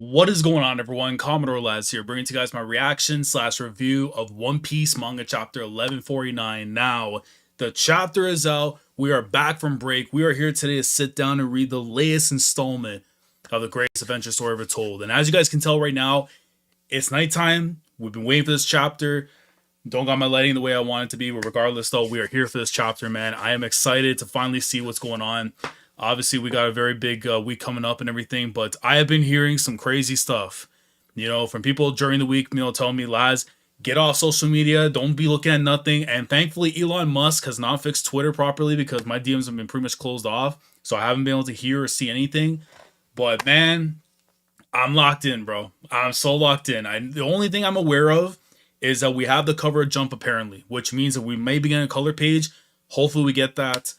What is going on, everyone? Commodore Lads here, bringing to you guys my reaction slash review of One Piece manga chapter 1149. Now, the chapter is out. We are back from break. We are here today to sit down and read the latest installment of the greatest adventure story ever told. And as you guys can tell right now, it's nighttime. We've been waiting for this chapter. Don't got my lighting the way I want it to be, but regardless, though, we are here for this chapter, man. I am excited to finally see what's going on. Obviously, we got a very big week coming up and everything, but I have been hearing some crazy stuff, from people during the week, telling me, lads, get off social media, don't be looking at nothing. And thankfully, Elon Musk has not fixed Twitter properly because my DMs have been pretty much closed off, so I haven't been able to hear or see anything. But man, I'm locked in, bro. I'm so locked in. The only thing I'm aware of is that we have the cover jump apparently, which means that we may be getting a color page. Hopefully, we get that.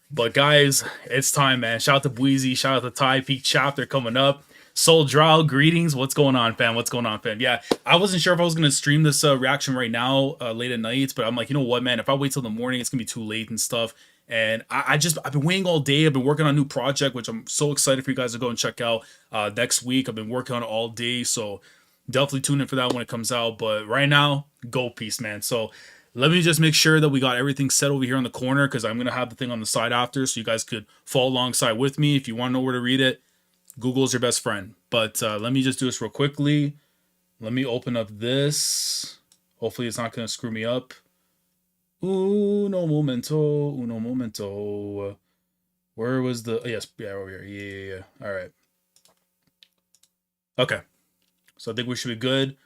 But guys, it's time, man. Shout out to Bweezy. Shout out to Ty. Peak chapter coming up. Soul Drow, greetings. What's going on, fam? What's going on, fam? Yeah, I wasn't sure if I was going to stream this reaction right now, late at night. But I'm like, you know what, man? If I wait till the morning, it's going to be too late and stuff. And I've been waiting all day. I've been working on a new project, which I'm so excited for you guys to go and check out next week. I've been working on it all day. So definitely tune in for that when it comes out. But right now, go Peace, man. So let me just make sure that we got everything set over here in the corner because I'm going to have the thing on the side after so you guys could follow alongside with me. If you want to know where to read it, Google's your best friend. But let me just do this real quickly. Let me open up this. Hopefully it's not going to screw me up. Uno momento. Uno momento. Where was the... Oh, yes, yeah, over here. Yeah. All right. Okay. So I think we should be good.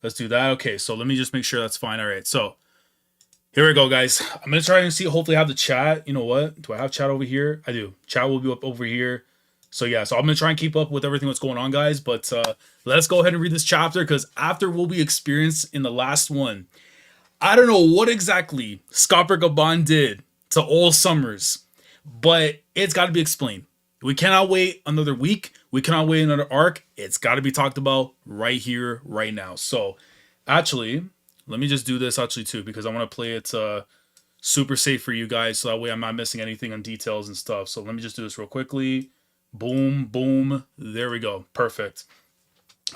Let's do that. Okay, so let me just make sure that's fine. All right, so here we go, guys. I'm going to try and see, hopefully I have the chat. You know what? Do I have chat over here? I do. Chat will be up over here. So yeah, so I'm going to try and keep up with everything that's going on, guys. But let's go ahead and read this chapter because after what we experienced in the last one, I don't know what exactly Scopper Gaban did to all Summers, but it's got to be explained. We cannot wait another week. We cannot wait another arc. It's got to be talked about right here, right now. So actually, let me just do this actually too, because I want to play it super safe for you guys. So that way I'm not missing anything on details and stuff. So let me just do this real quickly. Boom, boom. There we go. Perfect.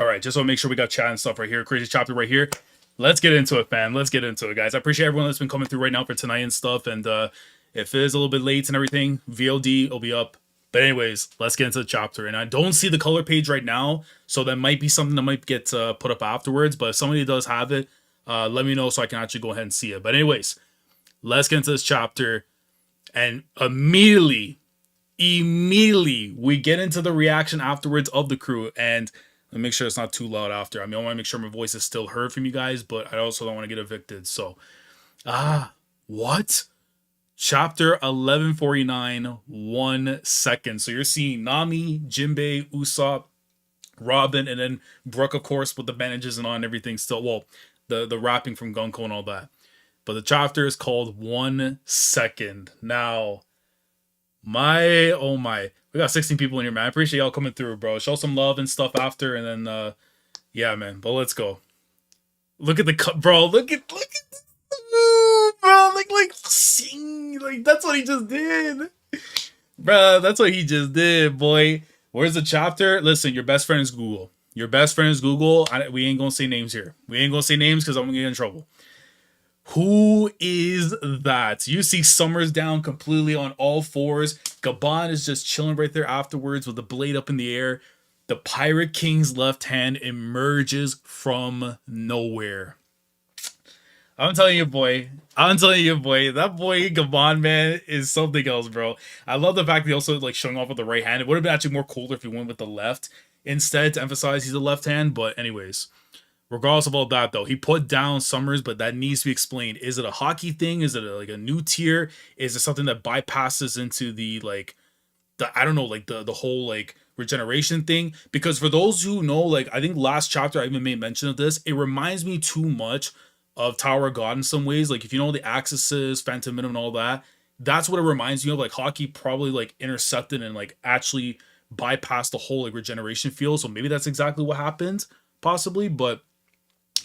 All right. Just want to make sure we got chat and stuff right here. Crazy chapter right here. Let's get into it, fam. Let's get into it, guys. I appreciate everyone that's been coming through right now for tonight and stuff. And if it is a little bit late and everything, VOD will be up. But anyways, let's get into the chapter. And I don't see the color page right now, so that might be something that might get put up afterwards. But if somebody does have it, let me know so I can actually go ahead and see it. But anyways, let's get into this chapter. And immediately, we get into the reaction afterwards of the crew. And let me make sure it's not too loud after. I mean, I want to make sure my voice is still heard from you guys, but I also don't want to get evicted. So, what? Chapter 1149, 1 second. So you're seeing Nami, Jinbei, Usopp, Robin, and then Brook, of course, with the bandages and on everything still. Well, the wrapping from Gunko and all that. But the chapter is called 1 second. Now, oh my. We got 16 people in here, man. I appreciate y'all coming through, bro. Show some love and stuff after, and then, yeah, man. But let's go. Look at the cut, bro. Look at bro, sing, that's what he just did, bro. That's what he just did, boy. Where's the chapter? Listen, your best friend is Google. Your best friend is Google. We ain't gonna say names here. We ain't gonna say names because I'm gonna get in trouble. Who is that? You see Summers down completely on all fours. Gaban is just chilling right there afterwards with the blade up in the air. The Pirate King's left hand emerges from nowhere. I'm telling you, boy. That boy Gaban, man, is something else, bro. I love the fact that he also showing off with the right hand. It would have been actually more cooler if he went with the left instead to emphasize he's a left hand. But anyways, regardless of all that, though, he put down Summers, but that needs to be explained. Is it a hockey thing? Is it a new tier? Is it something that bypasses into the I don't know, the whole regeneration thing? Because for those who know, I think last chapter I even made mention of this. It reminds me too much of Tower of God in some ways. If you know the Axis, Phantom Minimum and all that, that's what it reminds me of. Hockey probably intercepted and actually bypassed the whole regeneration field. So maybe that's exactly what happened, possibly. But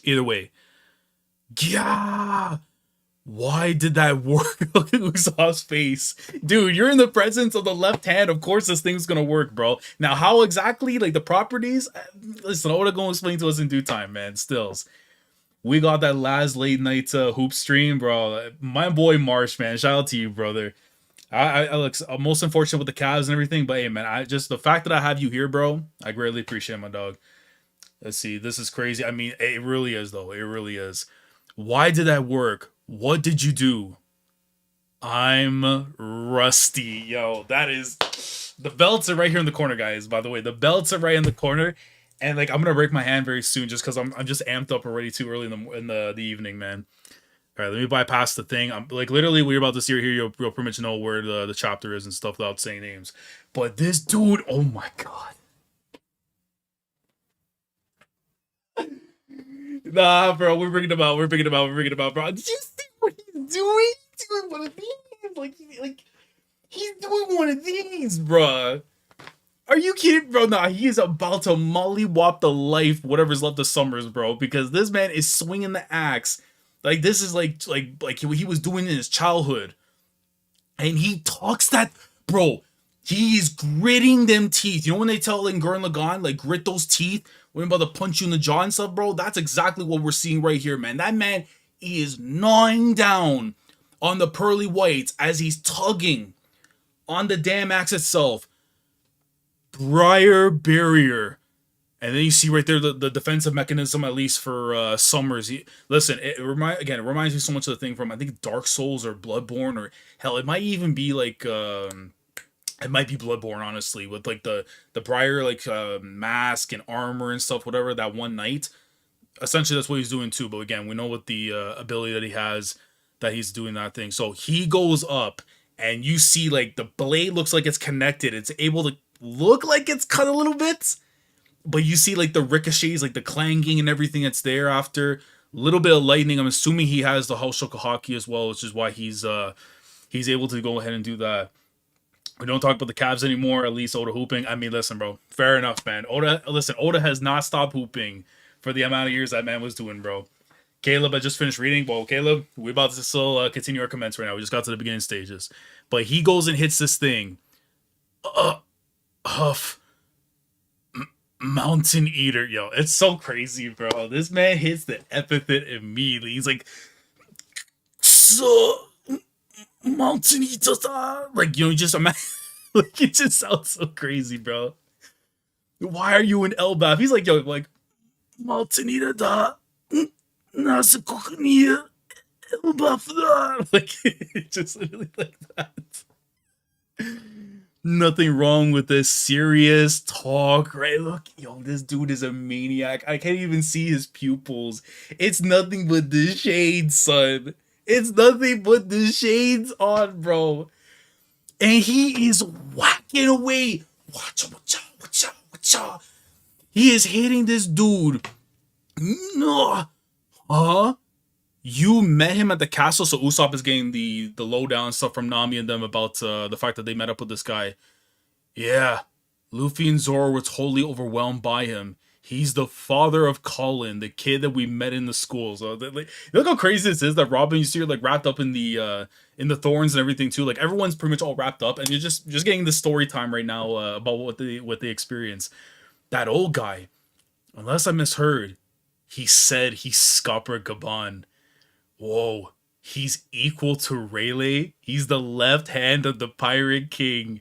either way, yeah, Why did that work? Look at Usopp's face. Dude, you're in the presence of the left hand. Of course this thing's gonna work, bro. Now, how exactly, like the properties? Listen, Oda gonna explain to us in due time, man. Stills. We got that last late night hoop stream, bro. My boy Marsh, man. Shout out to you, brother. I look, I'm most unfortunate with the Cavs and everything, but hey, man, I just the fact that I have you here, bro, I greatly appreciate my dog. Let's see, this is crazy. I mean, it really is, though. It really is. Why did that work? What did you do? I'm rusty, yo. That is the belts are right here in the corner, guys. By the way, the belts are right in the corner, and like I'm gonna break my hand very soon just because I'm just amped up already too early in the evening, man. All right, let me bypass the thing. I'm like literally we're about to see here. You'll pretty much know where the chapter is and stuff without saying names. But this dude, oh my god. Nah, bro, we're bringing him out. We're bringing him out. We're bringing him out, bro. Did you see what he's doing? He's doing one of these. Like he's doing one of these, bro. Are you kidding, bro? Nah, he is about to mollywop the life, whatever's left of Summers, bro. Because this man is swinging the axe. Like this is like he was doing in his childhood, and he talks that, bro. He's gritting them teeth. You know when they tell like Gurren Lagann, like grit those teeth when I'm about to punch you in the jaw and stuff, bro? That's exactly what we're seeing right here, man. That man is gnawing down on the pearly whites as he's tugging on the damn axe itself. Briar barrier. And then you see right there the defensive mechanism, at least for Summers. Listen, it reminds me so much of the thing from I think Dark Souls or Bloodborne, or hell, it might even be like it might be Bloodborne, honestly, with like the Briar like mask and armor and stuff, whatever. That one night, essentially that's what he's doing too. But again, we know what the ability that he has, that he's doing that thing. So he goes up, and you see like the blade looks like it's connected. It's able to look like it's cut a little bit, but you see like the ricochets, like the clanging and everything that's there after. A little bit of lightning. I'm assuming he has the Hoshoko Haki as well, which is why he's able to go ahead and do that. We don't talk about the Cavs anymore, at least Oda hooping. I mean, listen, bro. Fair enough, man. Oda has not stopped hooping for the amount of years that man was doing, bro. Caleb, I just finished reading. Well, Caleb, we're about to still continue our comments right now. We just got to the beginning stages. But he goes and hits this thing. Huff. Mountain Eater. Yo, it's so crazy, bro. This man hits the epithet immediately. He's like, so Mountain Eater. Like, you know, just imagine. Like, it just sounds so crazy, bro. Why are you in ELBAPH? He's like, yo, like, Mountain Eater da. Nasa Kokuniya. ELBAPH da. Like, just literally like that. Nothing wrong with this serious talk, right? Look, yo, this dude is a maniac. I can't even see his pupils. It's nothing but the shades, son. It's nothing but the shades on, bro. And he is whacking away. Watcha, watcha, watcha, watcha. He is hitting this dude. No. Huh? You met him at the castle, so Usopp is getting the lowdown stuff from Nami and them about the fact that they met up with this guy. Yeah, Luffy and Zoro were totally overwhelmed by him. He's the father of Colin, the kid that we met in the school. So like, look how crazy this is that Robin, you see her like wrapped up in the thorns and everything too. Like everyone's pretty much all wrapped up, and you're just getting the story time right now about what they experience. That old guy, unless I misheard, he said he's Scupper Gaban. Whoa, he's equal to Rayleigh. He's the left hand of the Pirate King.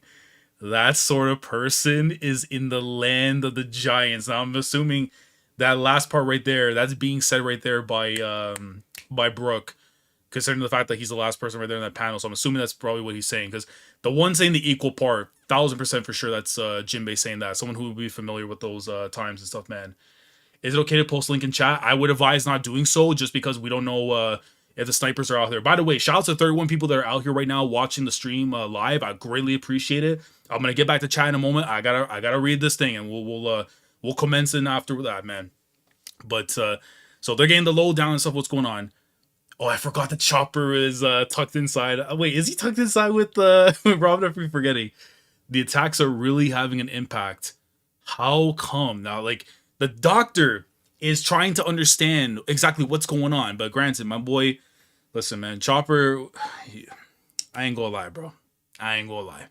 That sort of person is in the land of the giants. Now I'm assuming that last part right there, that's being said right there by Brooke, considering the fact that he's the last person right there in that panel. So I'm assuming that's probably what he's saying. Because the one saying the equal part, 1000% for sure, that's Jinbei saying that. Someone who would be familiar with those times and stuff, man. Is it okay to post link in chat? I would advise not doing so, just because we don't know if the snipers are out there. By the way, shout out to 31 people that are out here right now watching the stream live. I greatly appreciate it. I'm gonna get back to chat in a moment. I gotta read this thing, and we'll commence in after that, man. But so they're getting the lowdown and stuff. What's going on? Oh, I forgot the Chopper is tucked inside. Wait, is he tucked inside with with Robin? If we're forgetting, the attacks are really having an impact. How come now? Like, the doctor is trying to understand exactly what's going on, but granted, my boy Listen, man, Chopper, I ain't gonna lie, bro. I ain't gonna lie.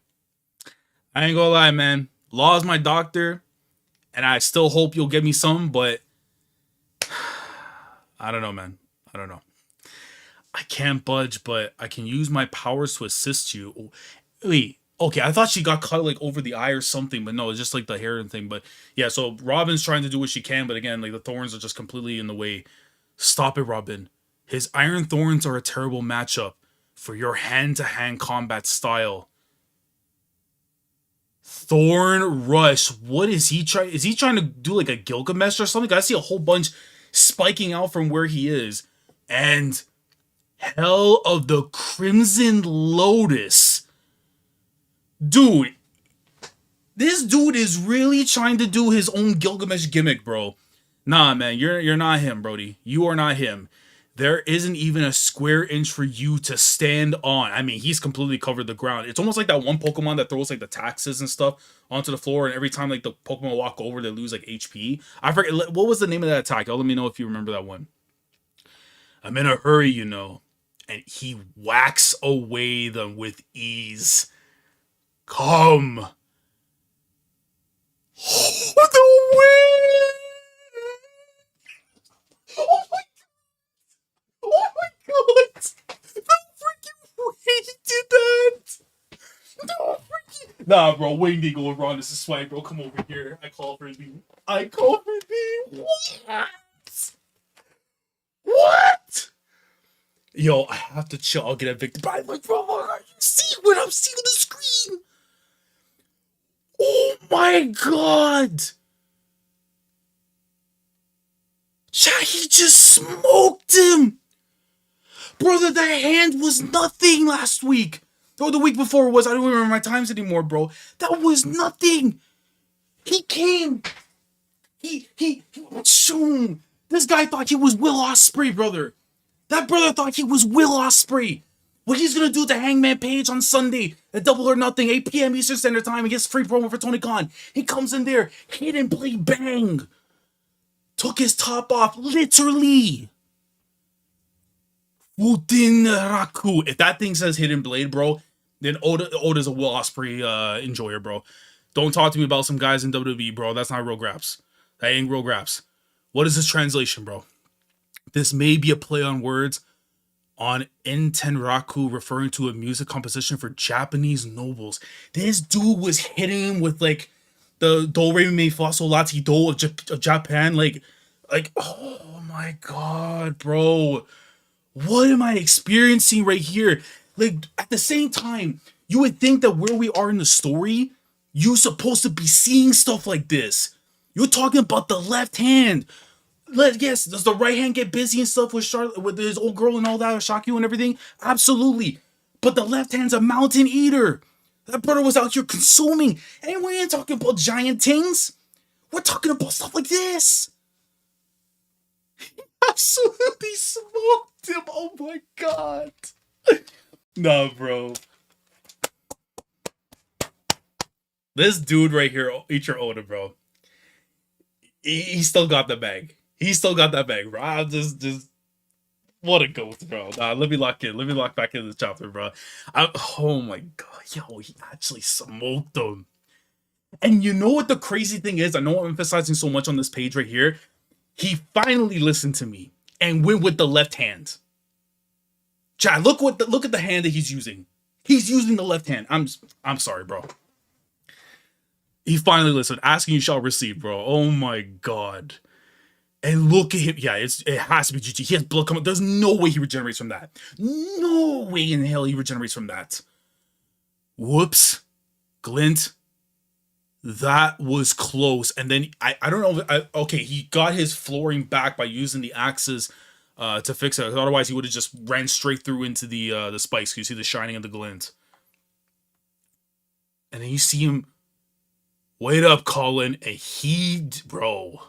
I ain't gonna lie, man. Law is my doctor, and I still hope you'll get me some, but I don't know, man. I don't know. I can't budge, but I can use my powers to assist you. Wait, okay, I thought she got cut like over the eye or something, but no, it's just like the hair and thing. But yeah, so Robin's trying to do what she can, but again, like the thorns are just completely in the way. Stop it, Robin. His iron thorns are a terrible matchup for your hand-to-hand combat style. Thorn Rush. What is he trying? Is he trying to do like a Gilgamesh or something? I see a whole bunch spiking out from where he is. And Hell of the Crimson Lotus. Dude, this dude is really trying to do his own Gilgamesh gimmick, bro. Nah, man, you're not him, Brody. You are not him. There isn't even a square inch for you to stand on. I mean, he's completely covered the ground. It's almost like that one Pokemon that throws like the taxes and stuff onto the floor, and every time like the Pokemon walk over, they lose like HP. I forget what was the name of that attack. Let me know if you remember that one. I'm in a hurry, you know, and he whacks away them with ease. Come. The wind! Oh my Oh my god! No freaking way he did that! No freaking. Nah, bro, Wayne didn't go wrong. This is swag, bro. Come over here. I call for thee. I call for thee. What? What? Yo, I have to chill. I'll get evicted. But I'm like, bro, you see what I'm seeing on the screen? Oh my god! Chat, he just smoked him! Brother, that hand was nothing last week. Or the week before it was. I don't remember my times anymore, bro. That was nothing. He came. He shown. This guy thought he was Will Ospreay, brother. That brother thought he was Will Ospreay. What he's gonna do to Hangman Page on Sunday at Double or Nothing, 8 p.m. Eastern Standard Time, and gets free promo for Tony Khan. He comes in there, hit and play bang. Took his top off, literally. Raku. If that thing says Hidden Blade, bro, then Oda's a Will Ospreay enjoyer, bro. Don't talk to me about some guys in WWE, bro. That's not real graps. That ain't real graps. What is this translation, bro? This may be a play on words on Raku, referring to a music composition for Japanese nobles. This dude was hitting him with like the Do Re Mi Fa Sol La Ti Do of Japan. Like, oh my god, bro. What am I experiencing right here? Like, at the same time, you would think that where we are in the story, you're supposed to be seeing stuff like this. You're talking about the left hand. Yes, does the right hand get busy and stuff with Charlotte, with his old girl and all that, with Shaku and everything? Absolutely. But the left hand's a mountain eater. That brother was out here consuming. And we ain't talking about giant things. We're talking about stuff like this. Absolutely smoked him. Oh my god. Nah, bro. This dude right here, eat your Oda, bro. He still got the bag. He still got that bag, bro. I just what a ghost, bro. Nah, let me lock in. Let me lock back in the chopper, bro. Oh my god, yo, he actually smoked him. And you know what the crazy thing is? I know I'm emphasizing so much on this page right here. He finally listened to me and went with the left hand. Chad, look at the hand that he's using. He's using the left hand. I'm sorry, bro. He finally listened. Asking you shall receive, bro. Oh my god. And look at him. Yeah, it has to be GG. He has blood coming. There's no way he regenerates from that. No way in hell he regenerates from that. Whoops. Glint. That was close. And then I don't know. Okay, he got his flooring back by using the axes to fix it. Otherwise, he would have just ran straight through into the spikes. You see the shining of the glint. And then you see him. Wait up, Colin. And he, bro.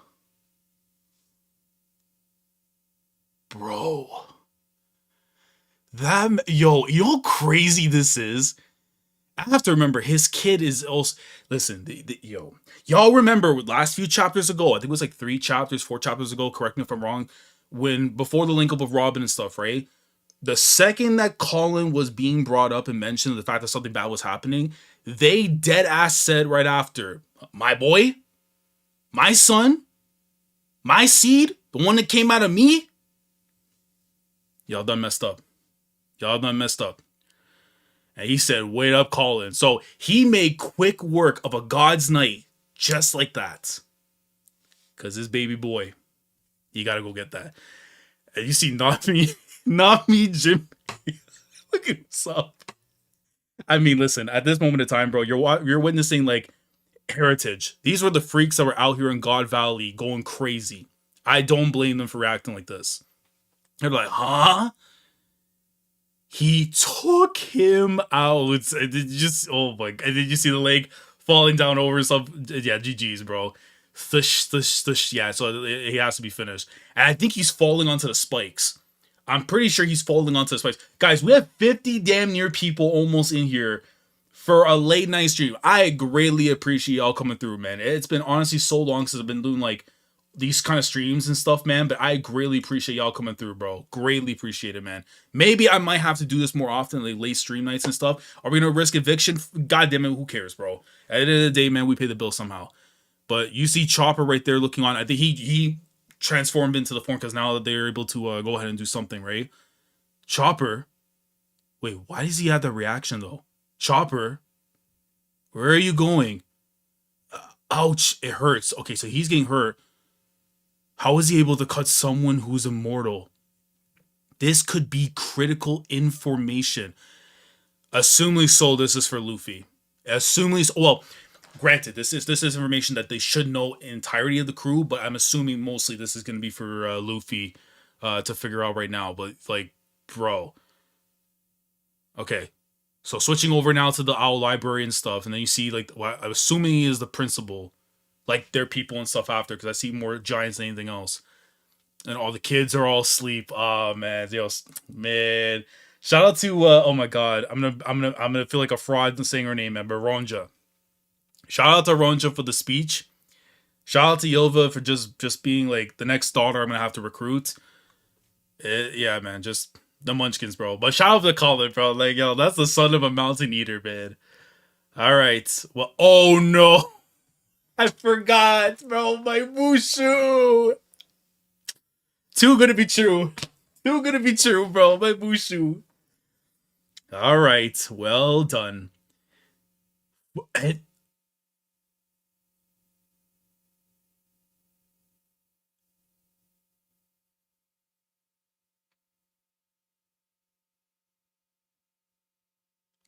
That, yo, you know how crazy this is? I have to remember, his kid is also, listen, yo, y'all remember last few chapters ago, I think it was like 4 chapters ago, correct me if I'm wrong, before the link up of Robin and stuff, right? The second that Colin was being brought up and mentioned the fact that something bad was happening, they dead ass said right after, my boy, my son, my seed, the one that came out of me, y'all done messed up. Y'all done messed up. And he said, wait up, Colin. So he made quick work of a God's night just like that. Because his baby boy, you got to go get that. And you see, not me, not me, Jim. Look at himself. I mean, listen, at this moment in time, bro, you're witnessing like heritage. These were the freaks that were out here in God Valley going crazy. I don't blame them for reacting like this. They're like, huh? He took him out. And did you just, oh my God. And did you see the leg falling down over some? Yeah, GG's, bro. Thush, thush, thush. Yeah, so he has to be finished. And I think he's falling onto the spikes. I'm pretty sure he's falling onto the spikes. Guys, we have 50 damn near people almost in here for a late night stream. I greatly appreciate y'all coming through, man. It's been honestly so long since I've been doing like these kind of streams and stuff, man. But I greatly appreciate y'all coming through, bro. Greatly appreciate it, man. Maybe I might have to do this more often, like late stream nights and stuff. Are we gonna risk eviction? God damn it, who cares, bro? At the end of the day, man, we pay the bill somehow. But you see Chopper right there looking on. I think he transformed into the form because now that they're able to go ahead and do something, right? Chopper. Wait, why does he have that reaction though? Chopper, where are you going? Ouch, it hurts. Okay, so he's getting hurt. How is he able to cut someone who's immortal? This could be critical information. Assumingly so, this is for Luffy. Assumingly so, well, granted, this is information that they should know entirety of the crew, but I'm assuming mostly this is going to be for Luffy to figure out right now. But like, bro, okay. So switching over now to the Owl Library and stuff, and then you see like what I'm assuming he is the principal, like their people and stuff after, because I see more giants than anything else, and all the kids are all asleep. Oh man, man. Shout out to oh my god, I'm gonna feel like a fraud saying her name, man, but Ronja. Shout out to Ronja for the speech. Shout out to Yova for just being like the next daughter I'm gonna have to recruit. Yeah, man, just the munchkins, bro. But shout out to Colin, bro. Like, yo, that's the son of a mountain eater, man. All right. Well, oh no. I forgot, bro. My Mushu. Too good to be true. Too good to be true, bro. My Mushu. All right. Well done.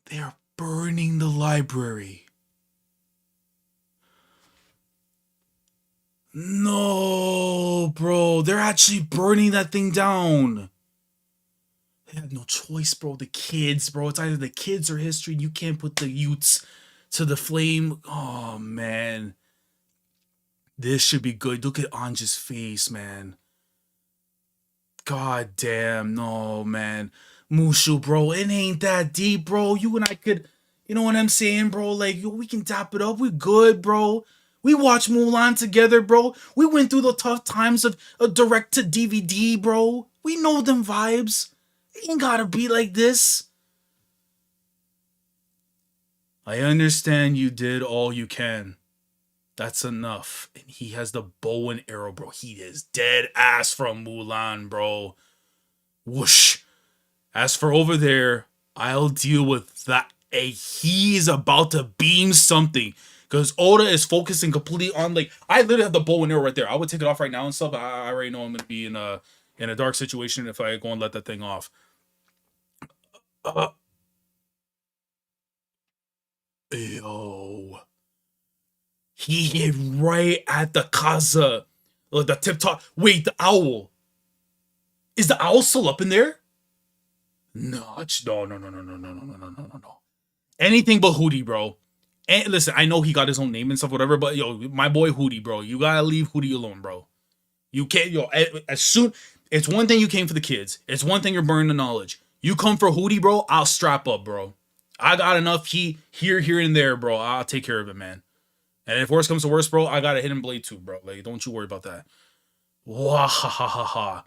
They are burning the library. No, bro. They're actually burning that thing down. They have no choice, bro. The kids, bro. It's either the kids or history. You can't put the youths to the flame. Oh, man. This should be good. Look at Anja's face, man. God damn. No, man. Mushu, bro. It ain't that deep, bro. You and I could, you know what I'm saying, bro? Like, yo, we can tap it up. We good, bro. We watched Mulan together, bro. We went through the tough times of a direct to DVD, bro. We know them vibes. It ain't gotta be like this. I understand you did all you can. That's enough. And he has the bow and arrow, bro. He is dead ass from Mulan, bro. Whoosh. As for over there, I'll deal with that. Hey, he's about to beam something. Because Oda is focusing completely on, like, I literally have the bow and arrow right there. I would take it off right now and stuff. I already know I'm going to be in a dark situation if I go and let that thing off. Yo. He hit right at the Kaza. Like the tip top. Wait, the owl. Is the owl still up in there? No. Anything but Hootie, bro. And listen, I know he got his own name and stuff, whatever, but yo, my boy Hootie, bro. You gotta leave Hootie alone, bro. You can't, yo, as soon, it's one thing you came for the kids. It's one thing you're burning the knowledge. You come for Hootie, bro, I'll strap up, bro. I got enough heat here, and there, bro. I'll take care of it, man. And if worse comes to worse, bro, I got a hidden blade too, bro. Like, don't you worry about that. Wah ha ha ha ha.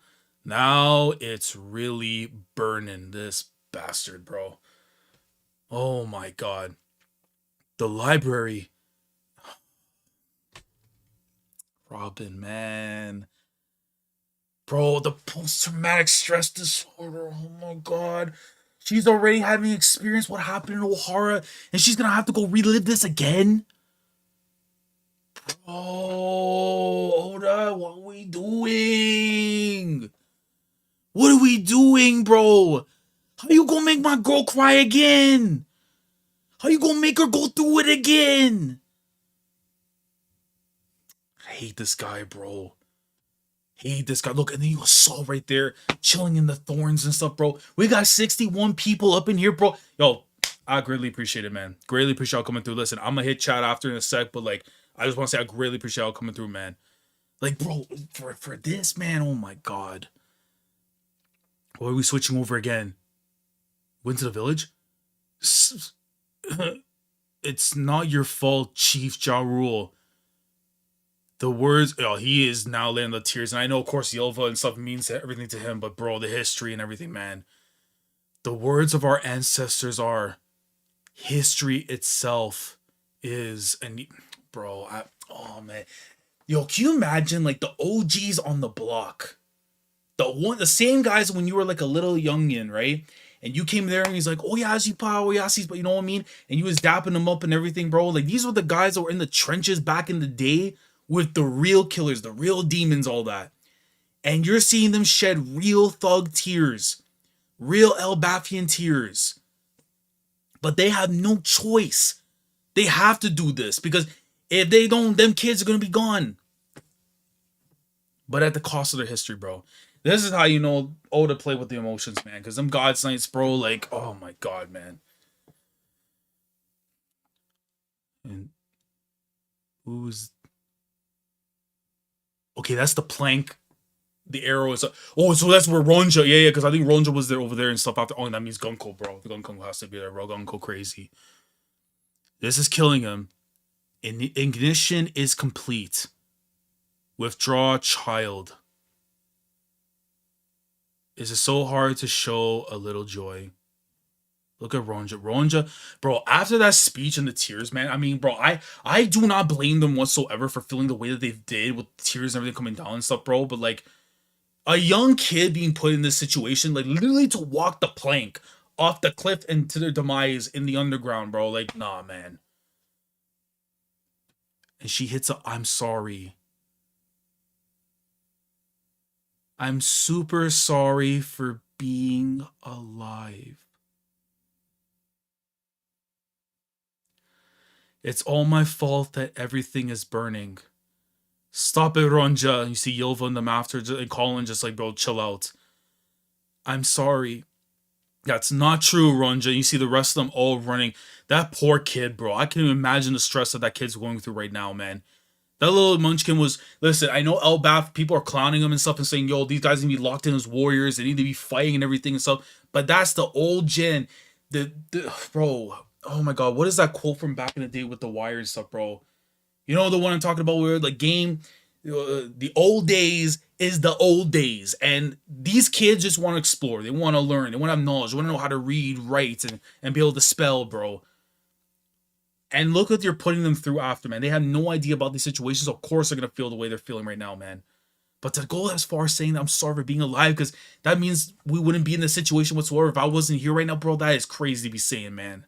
Now it's really burning this bastard, bro. Oh my god. The library. Robin, man. Bro, the post-traumatic stress disorder. Oh my god. She's already having experienced what happened in O'Hara, and she's gonna have to go relive this again? Oh, Oda, what are we doing? What are we doing, bro? How you gonna make my girl cry again? How you gonna make her go through it again? I hate this guy, bro. Hate this guy. Look, and then you saw right there, chilling in the thorns and stuff, bro. We got 61 people up in here, bro. Yo, I greatly appreciate it, man. Greatly appreciate y'all coming through. Listen, I'm gonna hit chat after in a sec, but like, I just want to say I greatly appreciate y'all coming through, man. Like, bro, for this, man, oh my god. Why are we switching over again? Went to the village? It's not your fault, Chief Ja Rule. The words, oh, he is now laying the tears. And I know, of course, Yelva and stuff means everything to him, but bro, the history and everything, man. The words of our ancestors are history itself is, and bro, oh man. Yo, can you imagine like the OGs on the block? The same guys when you were like a little youngin, right? And you came there and he's like, oh yeah, oh yeah, but you know what I mean? And you was dapping them up and everything, bro. Like these were the guys that were in the trenches back in the day with the real killers, the real demons, all that. And you're seeing them shed real thug tears, real ELBAPHian tears. But they have no choice. They have to do this because if they don't, them kids are going to be gone. But at the cost of their history, bro. This is how you know Oda play with the emotions, man. Because them God's Knights, bro, like, oh my god, man. And who's... Okay, that's the plank. The arrow is... Oh, so that's where Ronja... Yeah, because I think Ronja was there over there and stuff after... Oh, that means Gunko, bro. The Gunko has to be there, bro. Gunko crazy. This is killing him. Ignition is complete. Withdraw child. Is it so hard to show a little joy? Look at Ronja. Ronja, bro, after that speech and the tears, man, I mean, bro, I do not blame them whatsoever for feeling the way that they did with tears and everything coming down and stuff, bro. But, like, a young kid being put in this situation, like, literally to walk the plank off the cliff and to their demise in the underground, bro. Like, nah, man. And she hits a, I'm sorry. I'm super sorry for being alive. It's all my fault that everything is burning. Stop it, Ronja. And you see Yelva and them after and Colin just like, bro, chill out. I'm sorry. That's not true, Ronja. You see the rest of them all running. That poor kid, bro. I can imagine the stress that kid's going through right now, man. That little munchkin was... Listen, I know ELBAPH, people are clowning him and stuff and saying, yo, these guys need to be locked in as warriors. They need to be fighting and everything and stuff. But that's the old gen. Bro, oh my god, what is that quote from back in the day with the wire and stuff, bro? You know the one I'm talking about where the game... the old days is the old days. And these kids just want to explore. They want to learn. They want to have knowledge. They want to know how to read, write, and be able to spell, bro. And look what you're putting them through after, man. They have no idea about these situations. Of course, they're going to feel the way they're feeling right now, man. But to go as far as saying I'm sorry for being alive, because that means we wouldn't be in this situation whatsoever if I wasn't here right now, bro. That is crazy to be saying, man.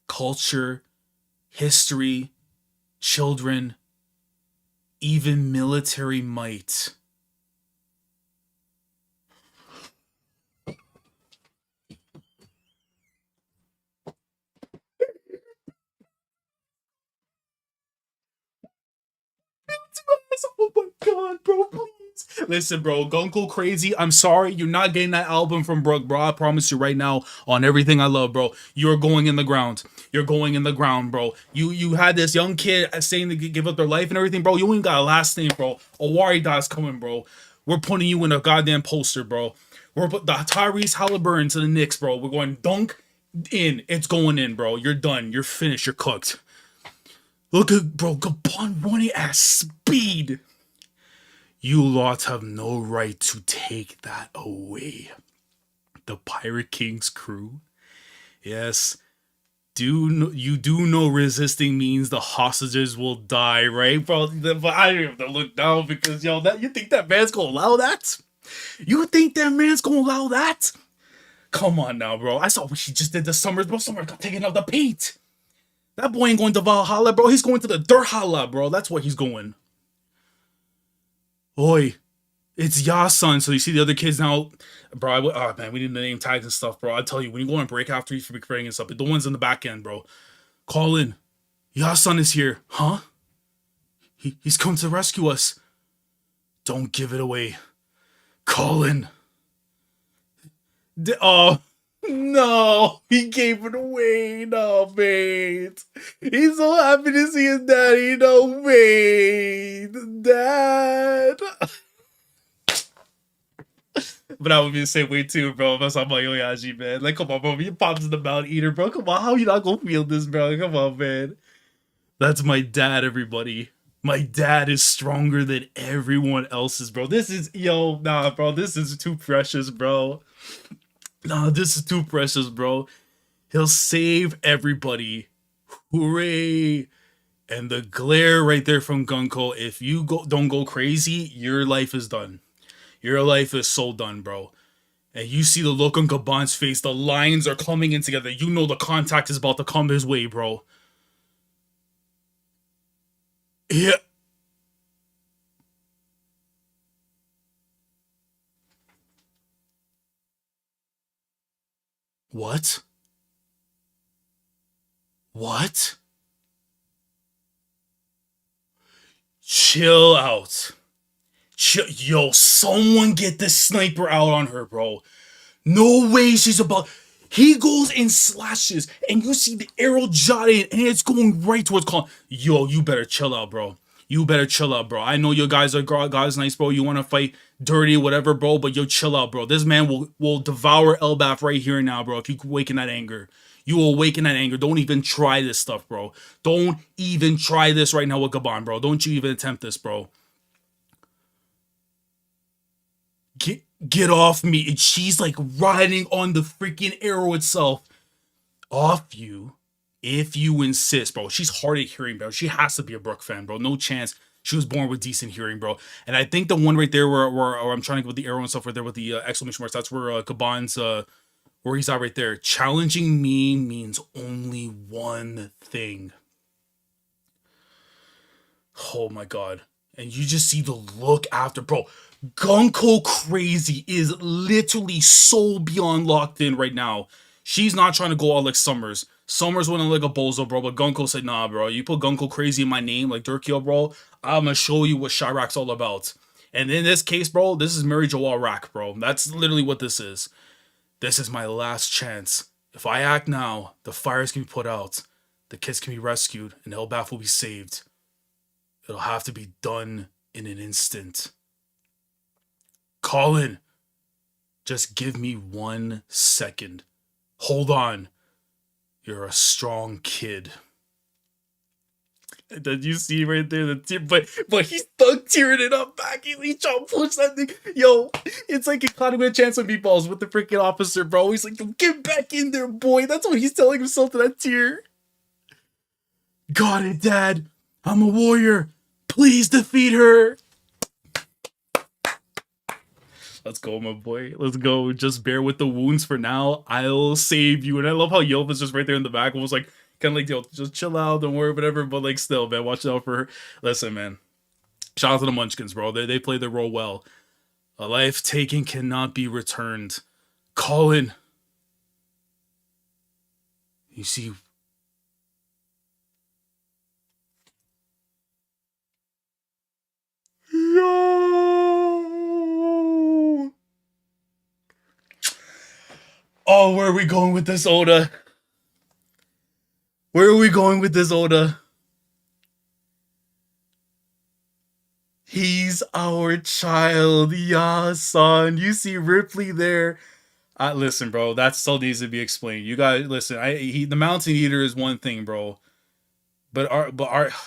Culture, history, children, even military might. Oh my god, bro, please. Listen, bro, Gunko crazy. I'm sorry. You're not getting that album from Brooke, bro. I promise you right now, on everything I love, bro. You're going in the ground. You're going in the ground, bro. You had this young kid saying to give up their life and everything, bro. You ain't got a last name, bro. Owarida's coming, bro. We're putting you in a goddamn poster, bro. We're put the Tyrese Halliburton to the Knicks, bro. We're going dunk in. It's going in, bro. You're done. You're finished. You're cooked. Look at, bro, Gaban running at speed. You lot have no right to take that away. The Pirate King's crew? Yes. You do know resisting means the hostages will die, right, bro? But I don't have to look down because yo, that you think that man's gonna allow that? You think that man's gonna allow that? Come on now, bro. I saw what she just did this summer, bro. Summer got taken out the paint. That boy ain't going to Valhalla, bro. He's going to the Durhala, bro. That's what he's going. Oi, it's Yasun. So you see the other kids now, bro. Oh man, we need the name tags and stuff, bro. I tell you, when you go on break after you for creating and stuff, the ones in the back end, bro. Call in. Yasun is here, huh? He's come to rescue us. Don't give it away. Call in. Oh no, he gave it away. No, mate. He's so happy to see his daddy. No, mate. Dad. But I would be the same way too, bro. That's I'm like, Oyaji, man. Like, come on, bro. You pops in the mouth eater, bro. Come on, how you not gonna feel this, bro? Come on, man. That's my dad, everybody. My dad is stronger than everyone else's, bro. This is, yo, nah, bro. This is too precious, bro. Nah, this is too precious, bro. He'll save everybody. Hooray. And the glare right there from Gunko, if you don't go crazy, your life is done. Your life is so done, bro. And you see the look on Gaban's face. The lines are coming in together. You know the contact is about to come his way, bro. Yeah. What? What? Chill out. Yo, someone get this sniper out on her, bro. No way she's about. He goes and slashes, and you see the arrow jotted, and it's going right towards Colin. Yo, you better chill out, bro. You better chill out, bro. I know you guys are guys nice, bro. You want to fight dirty, whatever, bro. But yo, chill out, bro. This man will devour ELBAPH right here and now, bro. If you awaken that anger, you will awaken that anger. Don't even try this stuff, bro. Don't even try this right now with Gaban, bro. Don't you even attempt this, bro. Get off me. And she's like riding on the freaking arrow itself. Off you. If you insist, bro. She's hard at hearing, bro. She has to be a Brook fan, bro. No chance. She was born with decent hearing, bro. And I think the one right there where I'm trying to go with the arrow and stuff right there with the exclamation marks, that's where Gaban's, where he's at right there. Challenging me means only one thing. Oh my god. And you just see the look after, bro. Gunko crazy is literally so beyond locked in right now. She's not trying to go out like Summers. Summers went like a bozo, bro. But Gunko said, nah, bro. You put Gunko crazy in my name, like Durkio, bro. I'm gonna show you what Chirac's all about. And in this case, bro, this is Mary Joelle Rack, bro. That's literally what this is. This is my last chance. If I act now, the fires can be put out, the kids can be rescued, and ELBAPH will be saved. It'll have to be done in an instant. Colin, just give me 1 second. Hold on. You're a strong kid. Did you see right there the tear? But he's stuck tearing it up back. He's trying to push that thing. Yo, it's like he caught him a chance of meatballs with the freaking officer, bro. He's like, get back in there, boy. That's what he's telling himself to that tear. Got it, Dad. I'm a warrior. Please defeat her. Let's go, my boy. Let's go. Just bear with the wounds for now. I'll save you. And I love how Yelva's just right there in the back. Almost like, kind of like, yo, just chill out. Don't worry, whatever. But like, still, man, watch out for her. Listen, man. Shout out to the Munchkins, bro. They play their role well. A life taken cannot be returned. Colin. You see... Oh, where are we going with this, Oda? Where are we going with this, Oda? He's our child, yeah, son. You see Ripley there. Listen, bro, that still needs to be explained. You guys, listen. The Mountain Eater is one thing, bro. But our,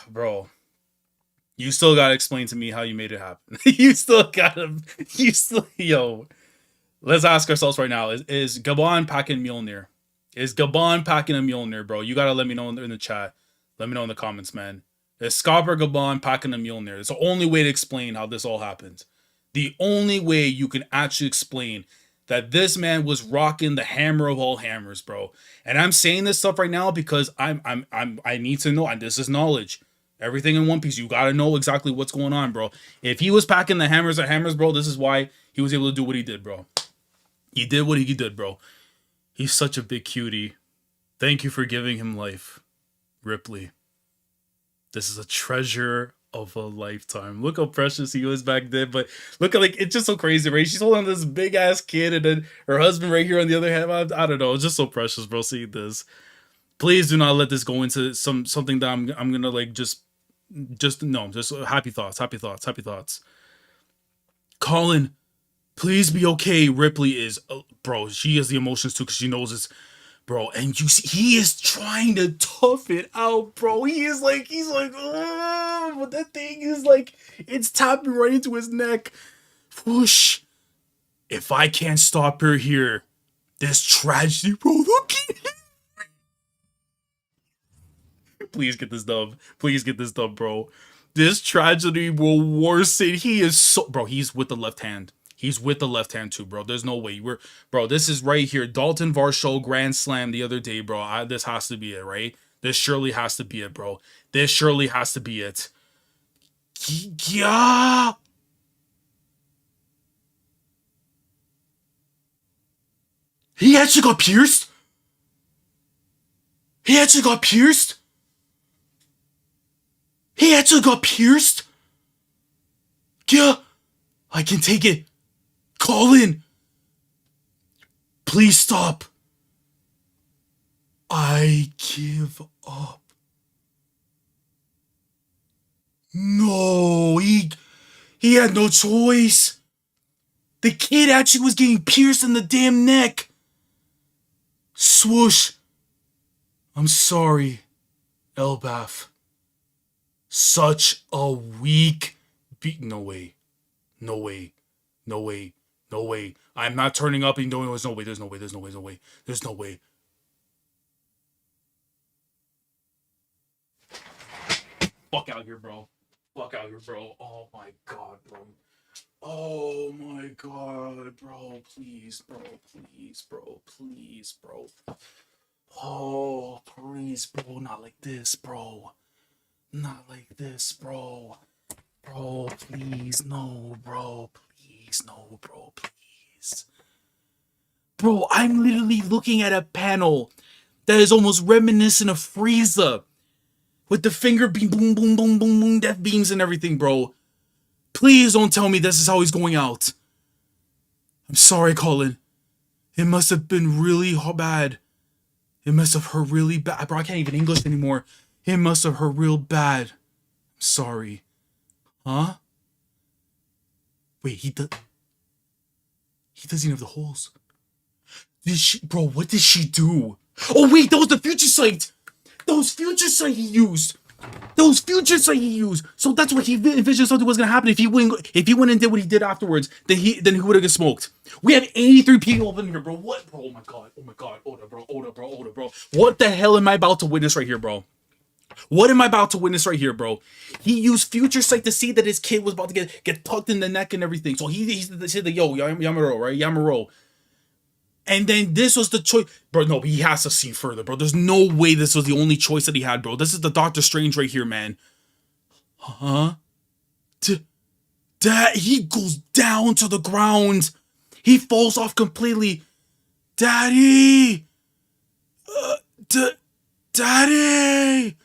bro. You still gotta explain to me how you made it happen. You still gotta, you still, yo. Let's ask ourselves right now: Is Gaban packing Mjolnir? Is Gaban packing a Mjolnir, bro? You gotta let me know in the chat. Let me know in the comments, man. Is Scopper Gaban packing a Mjolnir? It's the only way to explain how this all happened. The only way you can actually explain that this man was rocking the hammer of all hammers, bro. And I'm saying this stuff right now because I need to know, and this is knowledge. Everything in One Piece, you gotta know exactly what's going on, bro. If he was packing the hammers of hammers, bro, this is why he was able to do what he did, bro. He did what he did, bro. He's such a big cutie. Thank you for giving him life, Ripley. This is a treasure of a lifetime. Look how precious he was back then, but look at, like, it's just so crazy, right? She's holding this big ass kid, and then her husband right here on the other hand. I don't know. It's just so precious, bro. Seeing this, please do not let this go into something that I'm gonna like just no, just happy thoughts, happy thoughts, happy thoughts. Colin, please be okay. Ripley is, bro. She has the emotions too because she knows it's, bro. And you see, he is trying to tough it out, bro. He's like, oh, but that thing is like, it's tapping right into his neck. Whoosh. If I can't stop her here, this tragedy, bro. Look at it. Please get this dub. Please get this dub, bro. This tragedy will worsen. He is so, bro. He's with the left hand. He's with the left hand too, bro. There's no way bro. This is right here. Dalton Varsho Grand Slam the other day, bro. This has to be it, right? This surely has to be it, bro. This surely has to be it. Yeah. He actually got pierced. He actually got pierced. He actually got pierced. Yeah. I can take it. Colin, please stop. I give up. No, he had no choice. The kid actually was getting pierced in the damn neck. Swoosh. I'm sorry, ELBAPH. Such a weak beat. No way. No way. No way. No way. I'm not turning up and doing. There's no way. There's no way. There's no way. There's no way. There's no way. Fuck out here, bro. Fuck out here, bro. Oh my god, bro. Oh my god, bro. Please, bro. Please, bro. Please, bro. Oh, please, bro. Not like this, bro. Not like this, bro. Bro, please. No, bro. Please. No, bro. Please. Bro, I'm literally looking at a panel that is almost reminiscent of Frieza. With the finger beam, boom, boom, boom, boom, boom, death beams and everything, bro. Please don't tell me this is how he's going out. I'm sorry, Colin. It must have been really bad. It must have hurt really bad. Bro, I can't even English anymore. It must have hurt real bad. I'm sorry. Huh? Wait, he doesn't have the holes. Bro, what did she do? Oh wait, that was the future sight. That was future sight he used. So that's what he envisioned something was gonna happen if he went and did what he did afterwards. Then he would have got smoked. We have 83 people in here, bro. What, bro? Oh my god. Oda, bro. What the hell am I about to witness right here, bro? What am I about to witness right here, bro? He used future sight to see that his kid was about to get tucked in the neck and everything. So he said, yo, Yamaro, right? Yamaro. And then this was the choice. Bro, no, he has to see further, bro. There's no way this was the only choice that he had, bro. This is the Doctor Strange right here, man. Huh? Dad, he goes down to the ground. He falls off completely. Daddy! Daddy!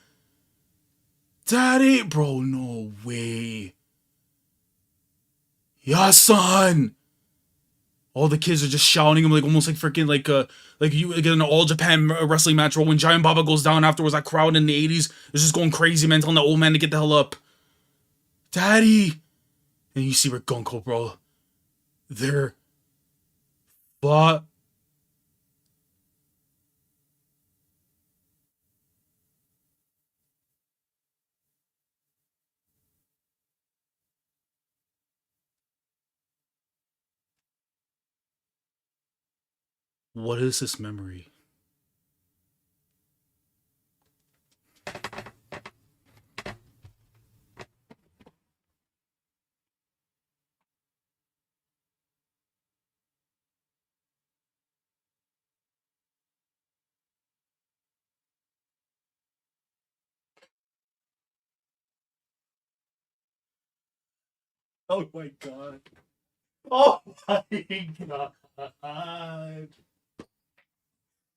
Daddy! Bro, no way. Yeah, son! All the kids are just shouting him, like almost like freaking like you get an all Japan wrestling match where when Giant Baba goes down afterwards, that crowd in the 80s is just going crazy, man, telling the old man to get the hell up. Daddy! And you see where Gunko, bro. They're but What is this memory? Oh my god. Oh my god.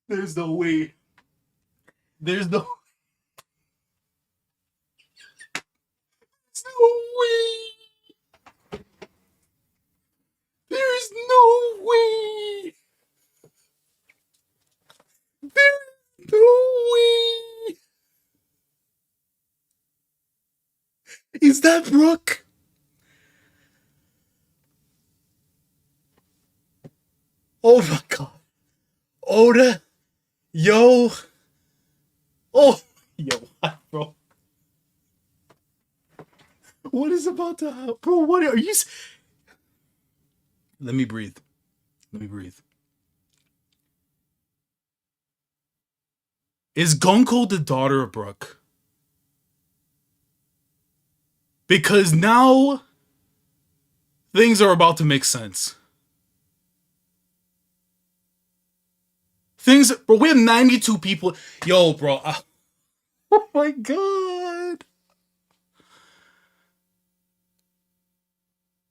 There's no way. There's no, there's no way. There's no way. There's no way. Is that Brooke? Oh my god. Oda. Yo. Oh. Yo, bro. What is about to happen? Bro, what are you... Let me breathe. Let me breathe. Is Gunko the daughter of Brooke? Because now things are about to make sense. Things, bro, we have 92 people. Yo, bro. Oh my god.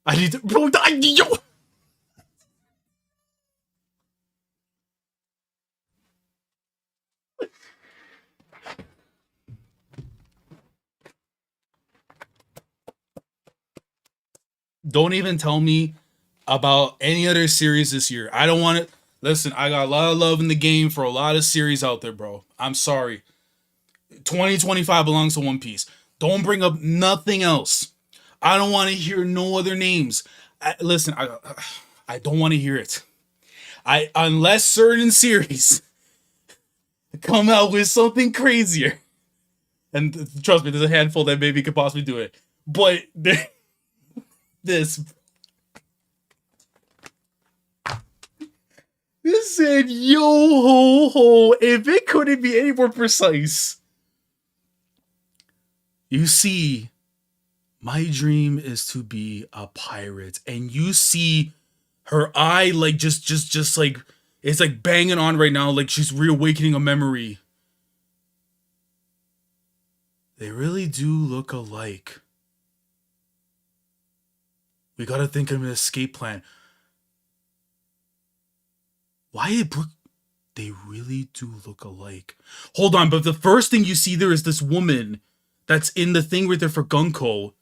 I need to, bro, yo. Don't even tell me about any other series this year. I don't want it. Listen, I got a lot of love in the game for a lot of series out there, bro. I'm sorry. 2025 belongs to One Piece. Don't bring up nothing else. I don't want to hear no other names. Listen, I don't want to hear it. Unless certain series come out with something crazier. And trust me, there's a handful that maybe could possibly do it. But this said, yo ho ho, if it couldn't be any more precise. You see, my dream is to be a pirate, and you see her eye like just like it's like banging on right now, like she's reawakening a memory. They really do look alike. We gotta think of an escape plan. Why did Brooke? They really do look alike. Hold on, but the first thing you see there is this woman that's in the thing right there for Gunko.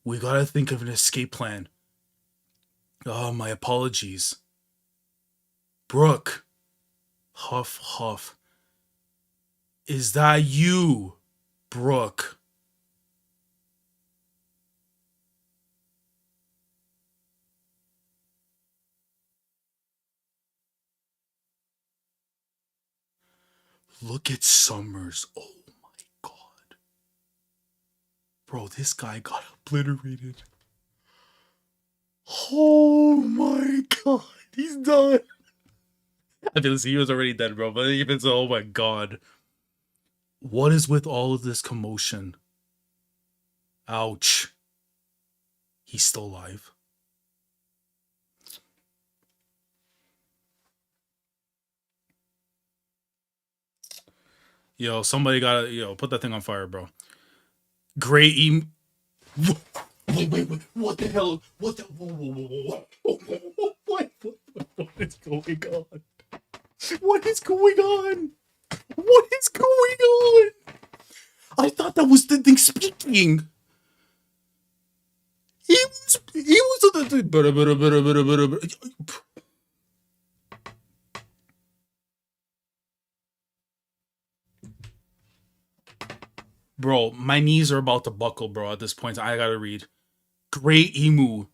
We gotta think of an escape plan. Oh, my apologies. Brooke. Huff, huff. Is that you, Brooke? Look at Summers. Oh my god. Bro, this guy got obliterated. Oh my god. He's done. I mean, he was already dead, bro. But even so, oh my god. What is with all of this commotion? Ouch. He's still alive. Yo, somebody gotta, put that thing on fire, bro. Great Wait, what the hell? What the, what is going on? What is going on? What is going on? I thought that was the thing speaking. He was Bro, my knees are about to buckle, bro. At this point, I gotta read. Great Emu.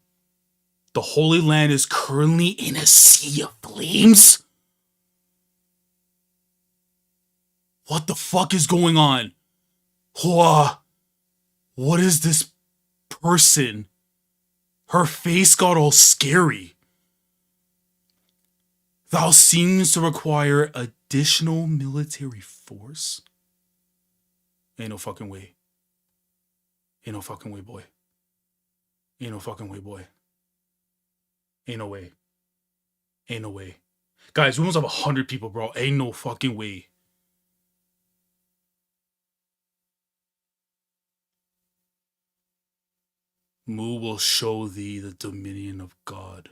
The Holy Land is currently in a sea of flames? What the fuck is going on? Hua. What is this person? Her face got all scary. Thou seems to require additional military force? Ain't no fucking way. Ain't no fucking way, boy. Ain't no fucking way, boy. Ain't no way. Ain't no way. Guys, we almost have 100 people, bro. Ain't no fucking way. Mu will show thee the dominion of God.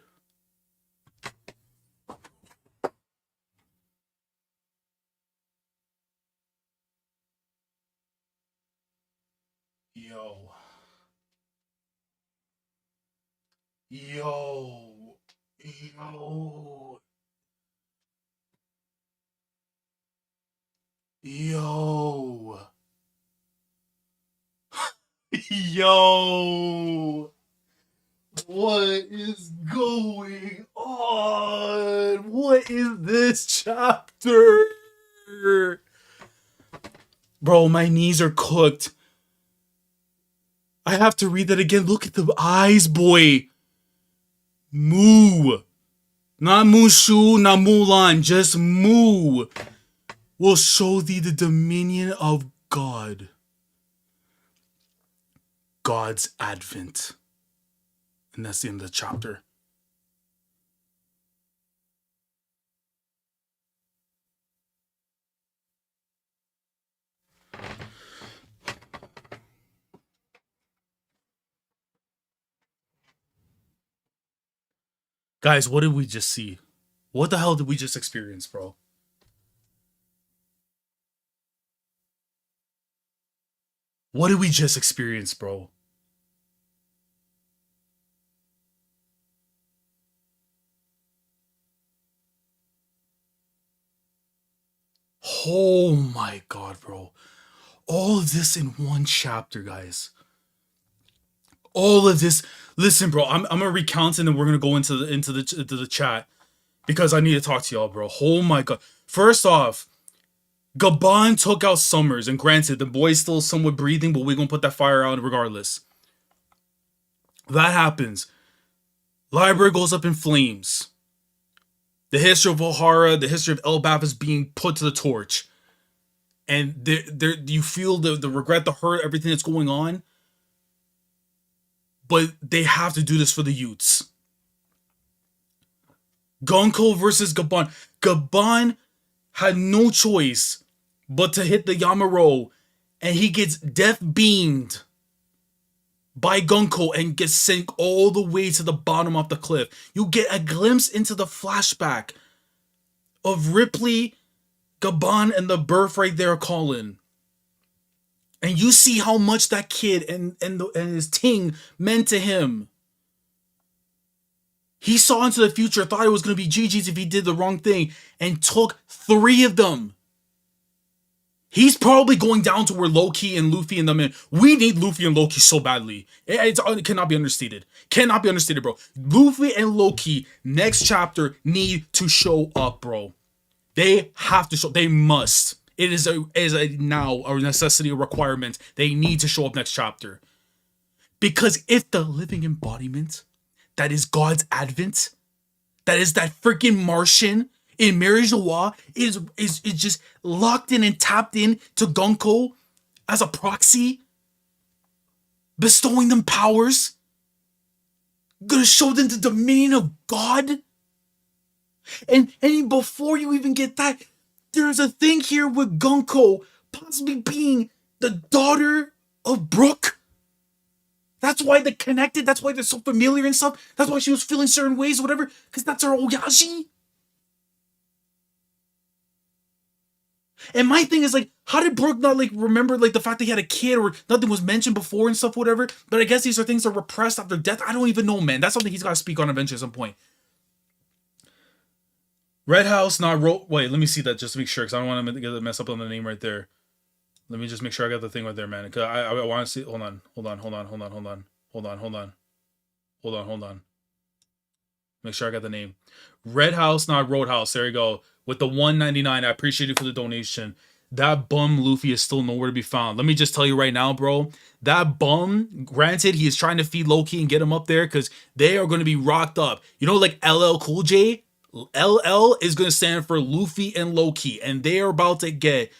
Yo. Yo. Yo. Yo. Yo. What is going on? What is this chapter? Bro, my knees are cooked. I have to read that again. Look at the eyes, boy. Mu. Not Mushu, not Mulan, just Mu will show thee the dominion of God. God's advent. And that's the end of the chapter. Guys, what did we just see? What the hell did we just experience, bro? What did we just experience, bro? Oh my god, bro. All of this in one chapter, guys. All of this. Listen, bro, I'm gonna recount and then we're gonna go into the chat because I need to talk to y'all, bro. Oh my god. First off, Gaban took out Summers, and granted, the boy's still somewhat breathing, but we're gonna put that fire out regardless. That happens. Library goes up in flames. The history of Ohara, the history of ELBAPH is being put to the torch. And there you feel the regret, the hurt, everything that's going on. But they have to do this for the youths. Gunko versus Gaban. Gaban had no choice but to hit the Yamaro, and he gets death beamed by Gunko and gets sent all the way to the bottom of the cliff. You get a glimpse into the flashback of Ripley, Gaban, and the birth right there, Colin. And you see how much that kid and his ting meant to him. He saw into the future, thought it was going to be GG's if he did the wrong thing, and took 3 of them. He's probably going down to where Loki and Luffy and them in. We need Luffy and Loki so badly. It cannot be understated. Cannot be understated, bro. Luffy and Loki, next chapter, need to show up, bro. They have to show. They must. It is a now a necessity, a requirement. They need to show up next chapter. Because if the living embodiment that is God's advent, that is that freaking Martian in Mary Joie is just locked in and tapped in to Gunko as a proxy, bestowing them powers, gonna show them the dominion of God. And before you even get that, there's a thing here with Gunko possibly being the daughter of Brooke. That's why they're connected. That's why they're so familiar and stuff. That's why she was feeling certain ways or whatever. Because that's her Oyashi. And my thing is, like, how did Brooke not, like, remember, like, the fact that he had a kid or nothing was mentioned before and stuff, whatever? But I guess these are things that are repressed after death. I don't even know, man. That's something he's got to speak on eventually at some point. Red House, not wait, let me see that just to make sure, because I don't want to mess up on the name right there. Let me just make sure I got the thing right there, man. Cause I want to see. Hold on. Make sure I got the name. Red House, not Roadhouse. There you go. With the $1.99, I appreciate you for the donation. That bum Luffy is still nowhere to be found. Let me just tell you right now, bro. That bum, granted, he is trying to feed Loki and get him up there because they are going to be rocked up. You know, like LL Cool J LL is going to stand for Luffy and Loki, and they are about to get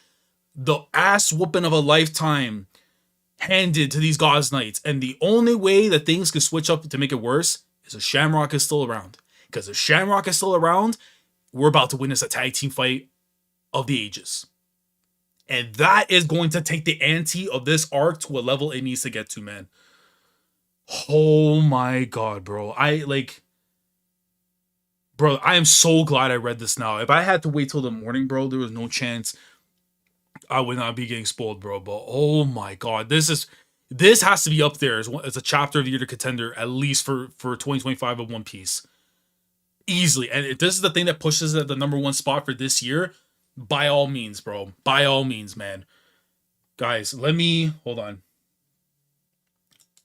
the ass whooping of a lifetime handed to these God's Knights. And the only way that things can switch up to make it worse is if Shamrock is still around. Because if Shamrock is still around, we're about to witness a tag team fight of the ages. And that is going to take the ante of this arc to a level it needs to get to, man. Oh my god, bro. Bro, I am so glad I read this now. If I had to wait till the morning, bro, there was no chance I would not be getting spoiled, bro. But oh my god, this has to be up there as a chapter of the year to contender, at least for 2025 of One Piece. Easily. And if this is the thing that pushes it at the number one spot for this year, by all means, bro. By all means, man. Guys, hold on.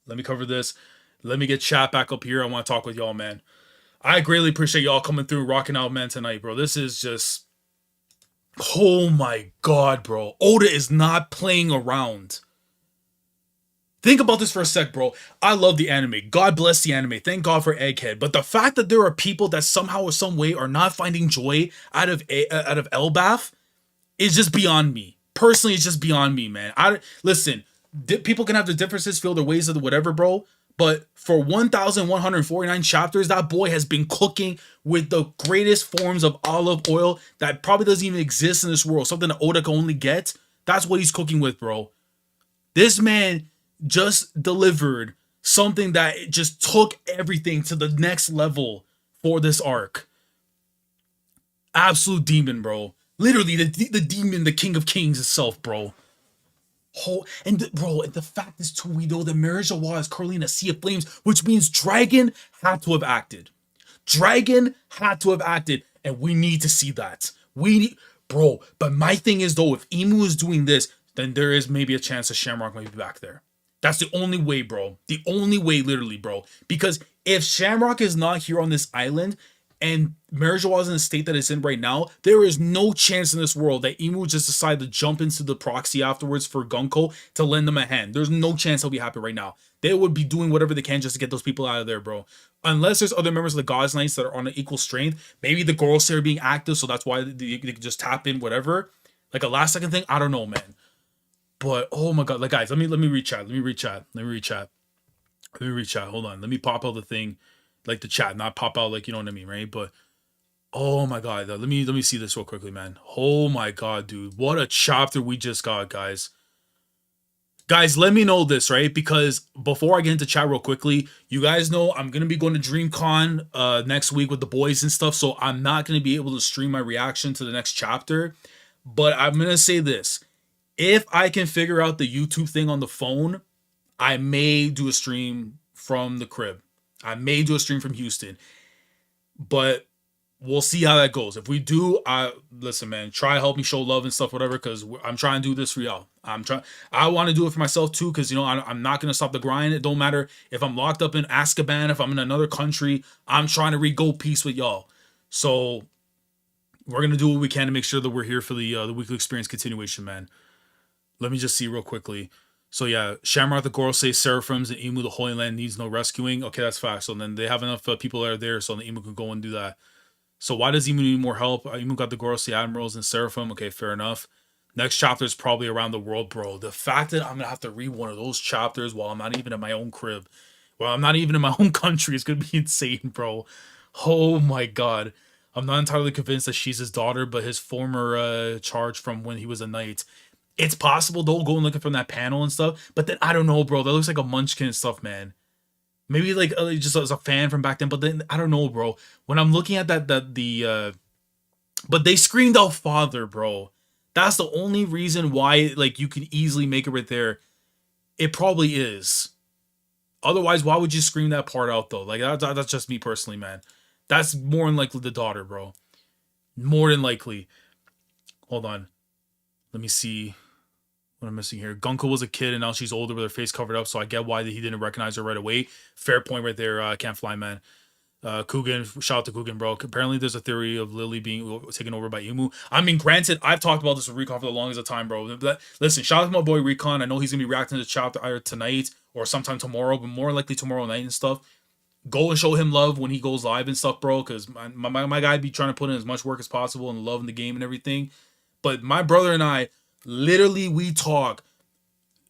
Let me cover this. Let me get chat back up here. I want to talk with y'all, man. I greatly appreciate y'all coming through, rocking out, man, tonight, bro. This is just... Oh my god, bro. Oda is not playing around. Think about this for a sec, bro. I love the anime. God bless the anime. Thank God for Egghead. But the fact that there are people that somehow or some way are not finding joy out of ELBAPH is just beyond me. Personally, it's just beyond me, man. Listen, people can have their differences, feel their ways of the whatever, bro. But for 1,149 chapters, that boy has been cooking with the greatest forms of olive oil that probably doesn't even exist in this world. Something that Oda can only get. That's what he's cooking with, bro. This man just delivered something that just took everything to the next level for this arc. Absolute demon, bro. Literally, the demon, the king of kings itself, bro. And the fact is too, we know that Marijawa is currently in a sea of flames, which means Dragon had to have acted. Dragon had to have acted, and we need to see that. But my thing is though, if Emu is doing this, then there is maybe a chance that Shamrock might be back there. That's the only way, bro. The only way, literally, bro. Because if Shamrock is not here on this island, and Marijawa is in the state that it's in right now, there is no chance in this world that Emu would just decide to jump into the proxy afterwards for Gunko to lend them a hand. There's no chance he'll be happy right now. They would be doing whatever they can just to get those people out of there, bro. Unless there's other members of the God's Knights that are on an equal strength. Maybe the girls are being active, so that's why they can just tap in, whatever. Like a last second thing, I don't know, man. But oh my god, like guys, let me reach out. Hold on. Let me pop out the thing. Like the chat, not pop out like, you know what I mean, right? But oh my god, let me see this real quickly, man. Oh my god, dude, what a chapter we just got, guys. Guys, let me know this, right? Because before I get into chat real quickly, you guys know I'm gonna be going to DreamCon next week with the boys and stuff, so I'm not gonna be able to stream my reaction to the next chapter. But I'm gonna say this: if I can figure out the YouTube thing on the phone, I may do a stream from the crib. I may do a stream from Houston, but we'll see how that goes. If we do, listen, man, try to help me show love and stuff, whatever, because I'm trying to do this for y'all. I want to do it for myself too, because, you know, I'm not going to stop the grind. It don't matter if I'm locked up in Azkaban, if I'm in another country, I'm trying to read Gold Peace with y'all. So we're going to do what we can to make sure that we're here for the weekly experience continuation, man. Let me just see real quickly. So yeah, Shamrock the Gorosei, Seraphims, and Emu the Holy Land needs no rescuing. Okay, that's fact. So then they have enough people that are there, so the Emu can go and do that. So why does Emu need more help? Emu got the Gorosei Admirals and Seraphim. Okay, fair enough. Next chapter is probably around the world, bro. The fact that I'm gonna have to read one of those chapters while I'm not even in my own crib, while I'm not even in my own country, is gonna be insane, bro. Oh my god. I'm not entirely convinced that she's his daughter, but his former charge from when he was a knight. It's possible they'll go and look from that panel and stuff, but then I don't know, bro. That looks like a Munchkin and stuff, man. Maybe like just as a fan from back then, but then I don't know, bro. When I'm looking at but they screamed out father, bro. That's the only reason why, like, you can easily make it right there. It probably is. Otherwise, why would you scream that part out though? Like that's just me personally, man. That's more than likely the daughter, bro. More than likely. Hold on. Let me see what I'm missing here. Gunko was a kid and now she's older with her face covered up, so I get why he didn't recognize her right away. Fair point right there. Can't fly, man. Coogan, shout out to Coogan, bro. Apparently there's a theory of Lily being taken over by Emu. I mean, granted, I've talked about this with Recon for the longest time, bro. Listen, shout out to my boy Recon. I know he's gonna be reacting to the chapter either tonight or sometime tomorrow, but more likely tomorrow night and stuff. Go and show him love when he goes live and stuff, bro. Because my guy be trying to put in as much work as possible and love in the game and everything. But my brother and I, literally, we talk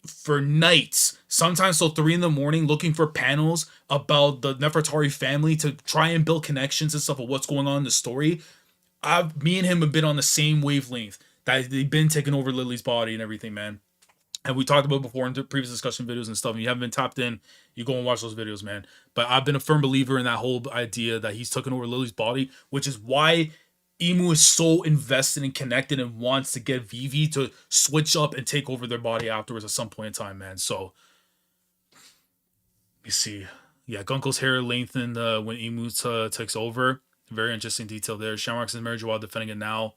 for nights, sometimes till 3 in the morning, looking for panels about the Nefertari family to try and build connections and stuff of what's going on in the story. Me and him have been on the same wavelength that they've been taking over Lily's body and everything, man. And we talked about before in the previous discussion videos and stuff. And you haven't been tapped in, you go and watch those videos, man. But I've been a firm believer in that whole idea that he's taken over Lily's body, which is why Emu is so invested and connected and wants to get Vivi to switch up and take over their body afterwards at some point in time, man. So, let me see. Yeah, Gunko's hair lengthened when Emu takes over. Very interesting detail there. Shamrock's in marriage while defending it now.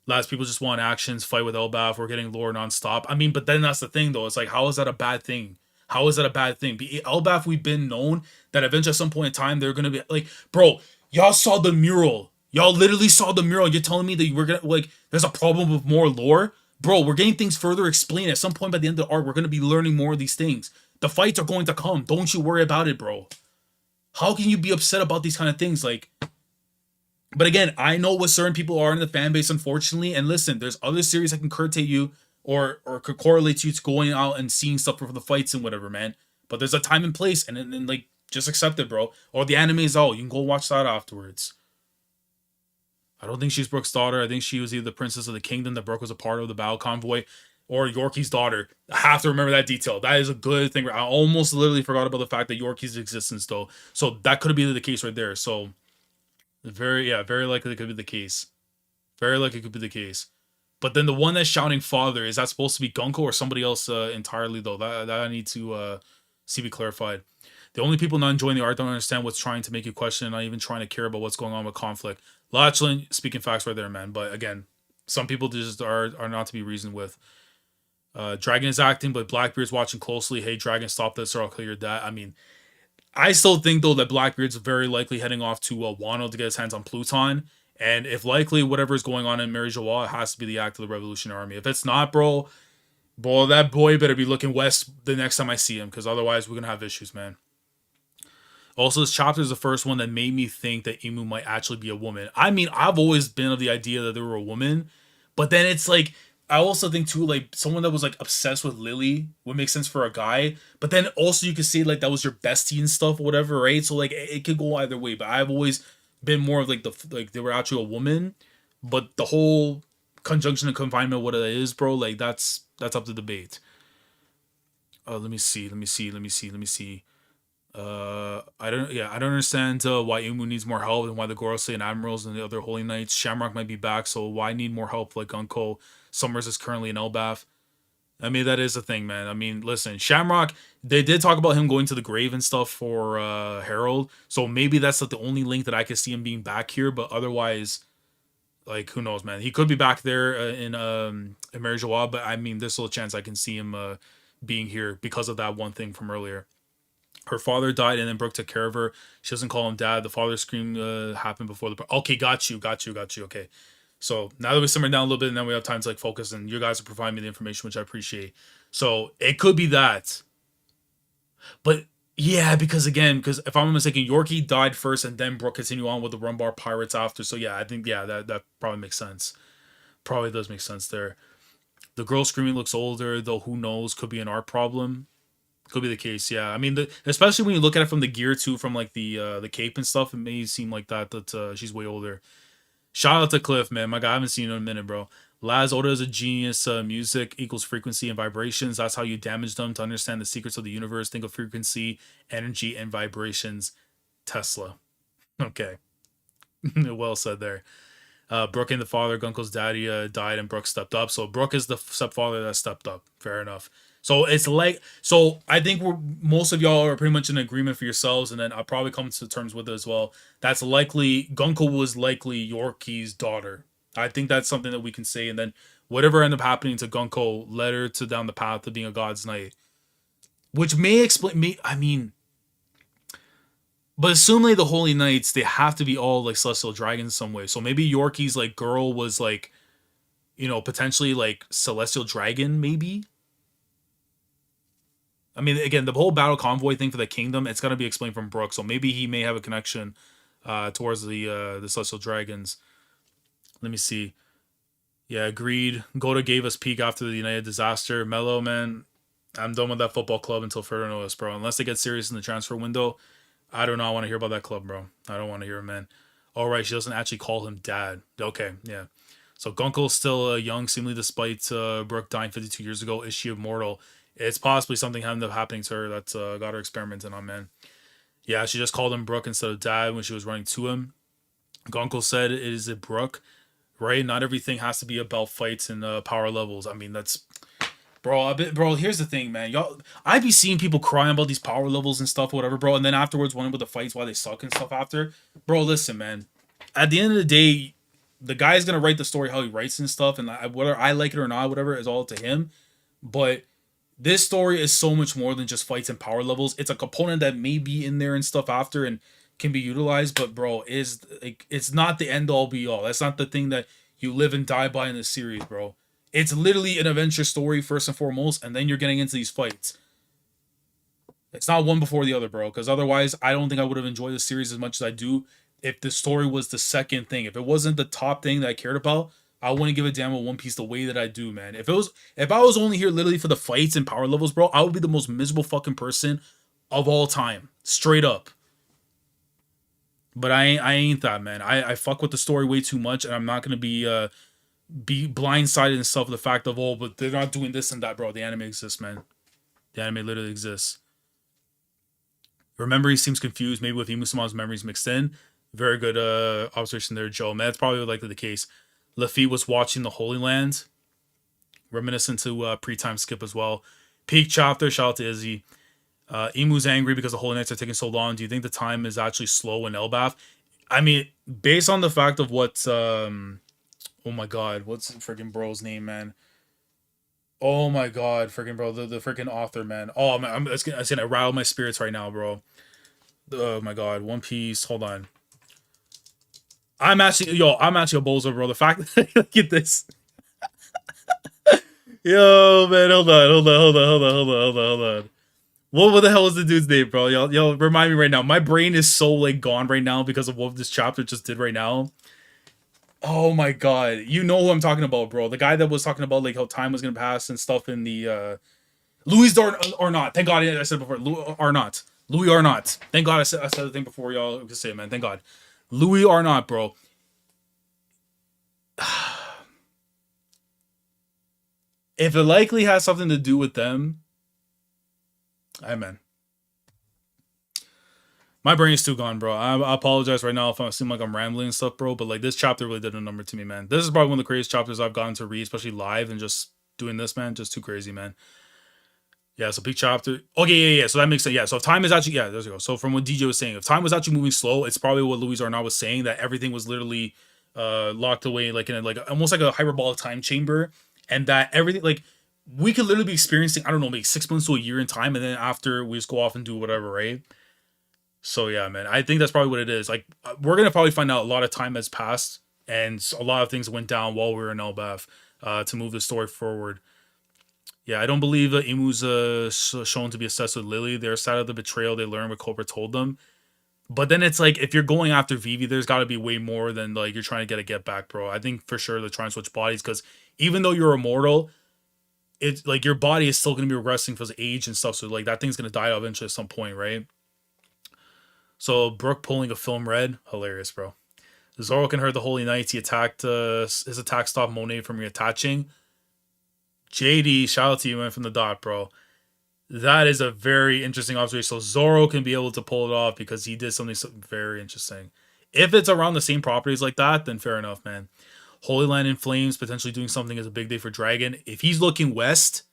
Last people just want actions, fight with ELBAPH. We're getting lore nonstop. I mean, but then that's the thing, though. It's like, how is that a bad thing? How is that a bad thing? ELBAPH, we've been known that eventually at some point in time, they're going to be like, bro, y'all saw the mural. Y'all literally saw the mural. You're telling me that we're going to, like, there's a problem with more lore? Bro, we're getting things further explained. At some point by the end of the arc, we're going to be learning more of these things. The fights are going to come. Don't you worry about it, bro. How can you be upset about these kind of things? Like, but again, I know what certain people are in the fan base, unfortunately. And listen, there's other series that can curtail you or could correlate you to going out and seeing stuff for the fights and whatever, man. But there's a time and place, and like, just accept it, bro. Or the anime is out. You can go watch that afterwards. I don't think she's Brooke's daughter. I think she was either the princess of the kingdom that Brooke was a part of the battle convoy, or Yorkie's daughter. I have to remember that detail. That is a good thing. I almost literally forgot about the fact that Yorkie's existence, though. So that could have been the case right there. So very likely it could be the case. Very likely it could be the case. But then the one that's shouting father, is that supposed to be Gunko or somebody else entirely, though? That I need to see be clarified. The only people not enjoying the art don't understand what's trying to make you question and not even trying to care about what's going on with conflict. Lachlan speaking facts right there, man. But again, some people just are not to be reasoned with. Dragon is acting, but Blackbeard's watching closely. Hey, Dragon, stop this or I'll kill your dad. I mean, I still think, though, that Blackbeard's very likely heading off to Wano to get his hands on Pluton. And if likely whatever is going on in Mary Joie, it has to be the act of the Revolutionary Army. If it's not, bro, that boy better be looking west the next time I see him, because otherwise we're going to have issues, man. Also, this chapter is the first one that made me think that Emu might actually be a woman. I mean, I've always been of the idea that they were a woman, but then it's like, I also think too, like, someone that was like obsessed with Lily would make sense for a guy, but then also you could say like that was your bestie and stuff or whatever, right? So like it could go either way, but I've always been more of like they were actually a woman, but the whole conjunction and confinement, what it is, bro, like that's up to debate. Let me see. I don't understand why Umu needs more help and why the Gorosei and Admirals and the other Holy Knights. Shamrock might be back, so why need more help like Gunko? Summers is currently in ELBAPH. I mean, that is a thing, man. I mean, listen, Shamrock, they did talk about him going to the grave and stuff for Harold, so maybe that's like the only link that I could see him being back here, but otherwise, like, who knows, man. He could be back there in Mary Joie, but I mean, there's still a chance I can see him being here because of that one thing from earlier. Her father died and then Brooke took care of her. She doesn't call him dad. The father scream happened before the... Okay, got you. Okay. So now that we simmer down a little bit and then we have time to like focus and you guys are providing me the information, which I appreciate. So it could be that. But yeah, because if I'm not mistaken, Yorkie died first and then Brooke continued on with the Rumbar Pirates after. So yeah, I think, yeah, that probably makes sense. Probably does make sense there. The girl screaming looks older, though who knows, could be an art problem. Could be the case, yeah. I mean, especially when you look at it from the gear too, from like the cape and stuff, it may seem like that she's way older. Shout out to Cliff, man. My guy, I haven't seen him in a minute, bro. Laz Oda is a genius. Music equals frequency and vibrations. That's how you damage them to understand the secrets of the universe. Think of frequency, energy, and vibrations. Tesla. Okay. Well said there. Brooke and the father, Gunko's daddy, died and Brooke stepped up. So Brooke is the stepfather that stepped up. Fair enough. So it's like, so I think most of y'all are pretty much in agreement for yourselves, and then I'll probably come to terms with it as well. That's likely, Gunko was likely Yorkie's daughter. I think that's something that we can say, and then whatever ended up happening to Gunko led her to down the path of being a god's knight. Which may explain me, I mean, but assuming the Holy Knights, they have to be all like celestial dragons in some way. So maybe Yorkie's like girl was like, potentially like celestial dragon, maybe? I mean, again, the whole battle convoy thing for the kingdom, it's gonna be explained from Brook, so maybe he may have a connection towards the celestial dragons. Let me see. Yeah, agreed. Goda gave us peak after the United disaster. Mello, man, I'm done with that football club until further notice, bro. Unless they get serious in the transfer window, I do not want to hear about that club, bro. I don't want to hear it, man. All right, she doesn't actually call him dad. Okay, yeah. So Gunko's still young, seemingly despite Brooke dying 52 years ago. Is she immortal? It's possibly something ended up happening to her that's got her experimenting on, man. Yeah, she just called him Brooke instead of dad when she was running to him. Gunko said, "Is it Brooke?" Right? Not everything has to be about fights and power levels. I mean, that's bro. Here's the thing, man. Y'all, I be seeing people crying about these power levels and stuff, or whatever, bro. And then afterwards, wondering about the fights why they suck and stuff. After, bro, listen, man. At the end of the day, the guy's gonna write the story how he writes and stuff, and whether I like it or not, whatever, is all to him. But this story is so much more than just fights and power levels. It's a component that may be in there and stuff after and can be utilized, but bro, is like it's not the end all be all. That's not the thing that you live and die by in the series, bro. It's literally an adventure story first and foremost, and then you're getting into these fights. It's not one before the other, bro. Because otherwise, I don't think I would have enjoyed the series as much as I do if the story was the second thing. If it wasn't the top thing that I cared about, I wouldn't give a damn about One Piece the way that I do, man. If I was only here literally for the fights and power levels, bro, I would be the most miserable fucking person of all time, straight up. But I ain't that, man. I fuck with the story way too much, and I'm not gonna be blindsided and stuff with the fact of, oh, but they're not doing this and that, bro. The anime exists, man. The anime literally exists. Remember, he seems confused, maybe with Imusama's memories mixed in. Very good observation there, Joe. Man, that's probably likely the case. Lafitte was watching the Holy Land, reminiscent to pre-time skip as well. Peak chapter, shout out to Izzy. Imu's angry because the Holy Knights are taking so long. Do you think the time is actually slow in ELBAPH? I mean, based on the fact of what, oh my god, what's the freaking bro's name, man? Oh my god, freaking bro, the freaking author, man. Oh man, it's gonna rattle my spirits right now, bro. Oh my god, One Piece. Hold on. I'm actually a bozo, bro. The fact that look at this. Yo, man, hold on. What the hell is the dude's name, bro? Y'all remind me right now. My brain is so like gone right now because of what this chapter just did right now. Oh my god, you know who I'm talking about, bro? The guy that was talking about like how time was gonna pass and stuff in the Louis Arnott. Thank God I said before Arnott. Louis Arnott. Thank God I said the thing before y'all could say it, man. Thank God. Louis Arnott, bro. If it likely has something to do with them, I man. My brain is too gone, bro. I apologize right now if I seem like I'm rambling and stuff, bro. But like this chapter really did a number to me, man. This is probably one of the craziest chapters I've gotten to read, especially live and just doing this, man. Just too crazy, man. Yeah, so peak chapter. Okay, yeah. So that makes sense. Yeah, so if time is actually, yeah, there you go. So from what DJ was saying, if time was actually moving slow, it's probably what Louis Arnaud was saying, that everything was literally locked away like in a, like almost like a hyperbolic time chamber, and that everything like we could literally be experiencing, I don't know, maybe 6 months to a year in time, and then after we just go off and do whatever, right? So yeah, man, I think that's probably what it is. Like we're gonna probably find out a lot of time has passed, and a lot of things went down while we were in ELBAPH to move the story forward. Yeah, I don't believe Imu's shown to be obsessed with Lily. They're sad of the betrayal they learned what Cobra told them. But then it's like, if you're going after Vivi, there's got to be way more than like you're trying to get back, bro. I think for sure they're trying to switch bodies because even though you're immortal, it's like your body is still going to be regressing because of age and stuff. So like that thing's going to die out eventually at some point, right? So Brooke pulling a film red, hilarious, bro. Zoro can hurt the Holy Knights. He attacked his attack stopped Monet from reattaching. JD, shout out to you, man, from the dot, bro. That is a very interesting observation. So Zoro can be able to pull it off because he did something very interesting. If it's around the same properties like that, then fair enough, man. Holy Land in Flames, potentially doing something is a big day for Dragon. If he's looking west,